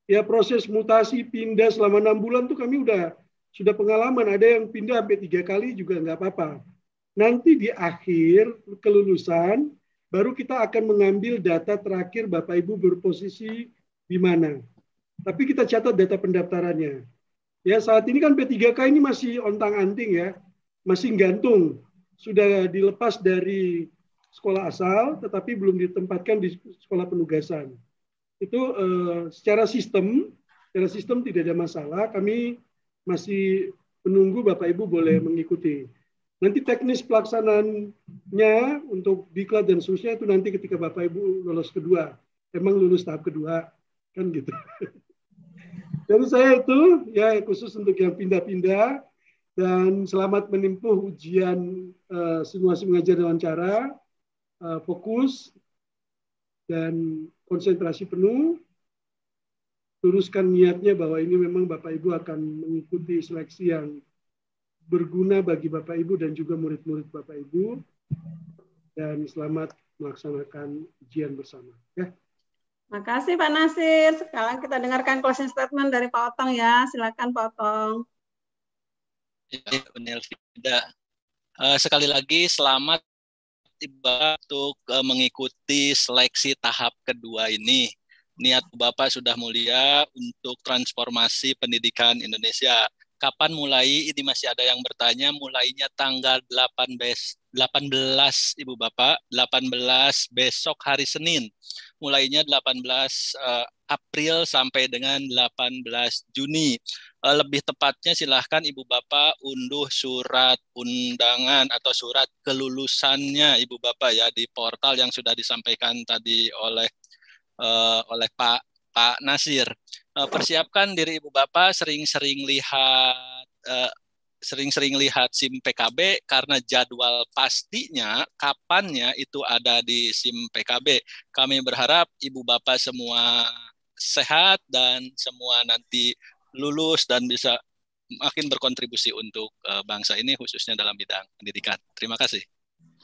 Ya proses mutasi pindah selama 6 bulan tuh kami sudah pengalaman. Ada yang pindah sampai 3 kali juga nggak apa-apa. Nanti di akhir kelulusan baru kita akan mengambil data terakhir Bapak Ibu berposisi di mana. Tapi kita catat data pendaftarannya. Ya saat ini kan P3K ini masih ontang-anting ya, masih gantung. Sudah dilepas dari sekolah asal, tetapi belum ditempatkan di sekolah penugasan. Itu secara sistem tidak ada masalah. Kami masih menunggu Bapak Ibu boleh mengikuti. Nanti teknis pelaksanaannya untuk diklat dan seterusnya itu nanti ketika Bapak Ibu lolos kedua. Emang lulus tahap kedua, kan gitu. Jadi saya itu ya khusus untuk yang pindah-pindah dan selamat menempuh ujian simulasi mengajar dan wawancara, fokus dan konsentrasi penuh. Luruskan niatnya bahwa ini memang Bapak Ibu akan mengikuti seleksi yang berguna bagi Bapak Ibu dan juga murid-murid Bapak Ibu. Dan selamat melaksanakan ujian bersama. Ya. Makasih Pak Nasir. Sekarang kita dengarkan closing statement dari Pak Otong ya. Silakan Pak Otong. Ya, Unilfida. Sekali lagi selamat tiba untuk mengikuti seleksi tahap kedua ini. Niat Bapak sudah mulia untuk transformasi pendidikan Indonesia. Kapan mulai? Ini masih ada yang bertanya. Mulainya tanggal 18 Ibu Bapak, 18 besok hari Senin. Mulainya 18 April sampai dengan 18 Juni. Lebih tepatnya silahkan Ibu Bapak unduh surat undangan atau surat kelulusannya Ibu Bapak ya di portal yang sudah disampaikan tadi oleh Pak Nasir. Persiapkan diri Ibu Bapak sering-sering lihat SIM PKB karena jadwal pastinya kapannya itu ada di SIM PKB. Kami berharap Ibu Bapak semua sehat dan semua nanti lulus dan bisa makin berkontribusi untuk bangsa ini khususnya dalam bidang pendidikan. Terima kasih.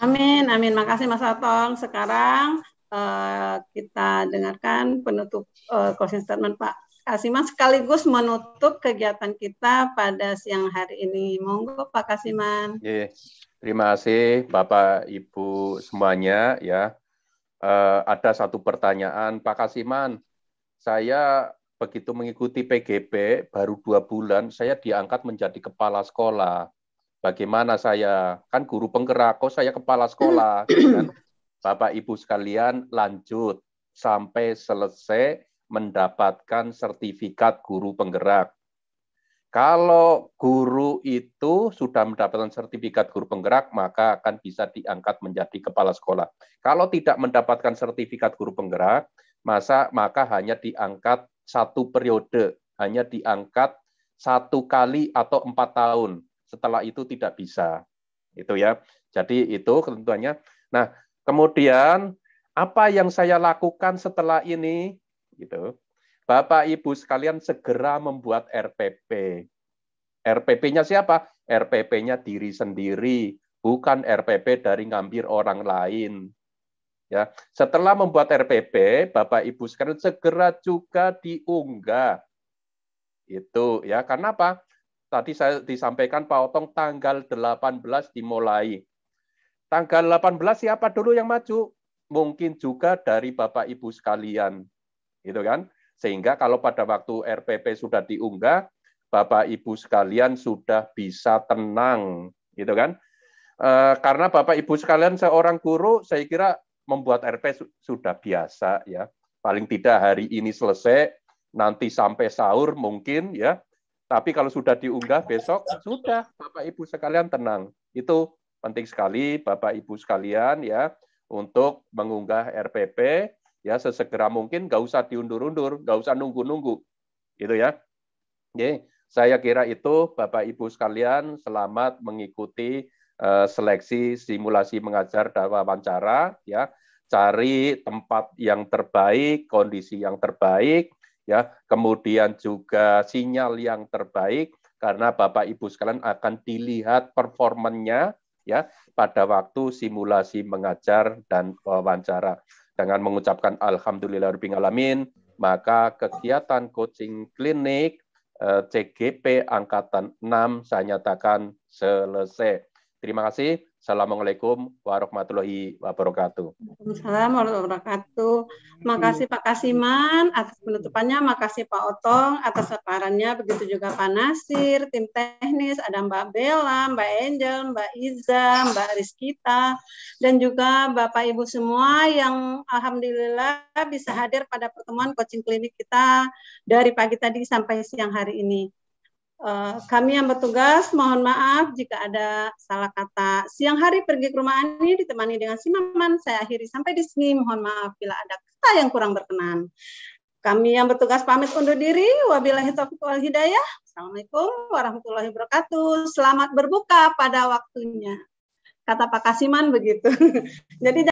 Amin, amin. Makasih Mas Otong. Sekarang kita dengarkan penutup closing statement Pak Kasiman sekaligus menutup kegiatan kita pada siang hari ini. Monggo Pak Kasiman. Terima kasih Bapak Ibu semuanya ya. Ada satu pertanyaan Pak Kasiman. Saya begitu mengikuti PGP baru 2 bulan saya diangkat menjadi kepala sekolah. Bagaimana saya? Kan guru penggerak, kok saya kepala sekolah kan? Bapak Ibu sekalian lanjut sampai selesai mendapatkan sertifikat guru penggerak. Kalau guru itu sudah mendapatkan sertifikat guru penggerak, maka akan bisa diangkat menjadi kepala sekolah. Kalau tidak mendapatkan sertifikat guru penggerak, maka hanya diangkat 1 periode, hanya diangkat 1 kali atau 4 tahun. Setelah itu tidak bisa. Itu ya. Jadi itu ketentuannya. Nah, kemudian apa yang saya lakukan setelah ini? Gitu. Bapak Ibu sekalian segera membuat RPP. RPP-nya siapa? RPP-nya diri sendiri, bukan RPP dari ngambil orang lain. Ya, setelah membuat RPP, Bapak Ibu sekalian segera juga diunggah. Itu ya, karena apa? Tadi saya disampaikan Pak Otong tanggal 18 dimulai. Tanggal 18 siapa dulu yang maju? Mungkin juga dari Bapak Ibu sekalian. Gitu kan? Sehingga kalau pada waktu RPP sudah diunggah, Bapak Ibu sekalian sudah bisa tenang, gitu kan? Karena Bapak Ibu sekalian seorang guru, saya kira membuat RP sudah biasa ya. Paling tidak hari ini selesai, nanti sampai sahur mungkin ya. Tapi kalau sudah diunggah besok, sudah Bapak Ibu sekalian tenang. Itu penting sekali Bapak Ibu sekalian ya untuk mengunggah RPP ya sesegera mungkin, nggak usah diundur-undur, nggak usah nunggu-nunggu, gitu ya. Oke, saya kira itu Bapak Ibu sekalian selamat mengikuti seleksi simulasi mengajar dan wawancara ya. cari tempat yang terbaik, kondisi yang terbaik, ya, kemudian juga sinyal yang terbaik, karena Bapak Ibu sekalian akan dilihat performanya ya pada waktu simulasi mengajar dan wawancara. Dengan mengucapkan alhamdulillahirabbil alamin, maka kegiatan coaching klinik CGP angkatan 6 saya nyatakan selesai. Terima kasih. Assalamualaikum warahmatullahi wabarakatuh. Waalaikumsalam warahmatullahi wabarakatuh. Makasih Pak Kasiman atas penutupannya, makasih Pak Otong atas paparannya, begitu juga Pak Nasir, tim teknis, ada Mbak Bella, Mbak Angel, Mbak Iza, Mbak Rizkita, dan juga Bapak Ibu semua yang alhamdulillah bisa hadir pada pertemuan coaching klinik kita dari pagi tadi sampai siang hari ini. Kami yang bertugas mohon maaf jika ada salah kata. Siang hari pergi ke rumah Ani ditemani dengan si Maman. Saya akhiri sampai di sini. Mohon maaf bila ada kata yang kurang berkenan. Kami yang bertugas pamit undur diri. Wabillahi taufiq wal hidayah. Assalamualaikum warahmatullahi wabarakatuh. Selamat berbuka pada waktunya. Kata Pak Kasiman begitu. Jadi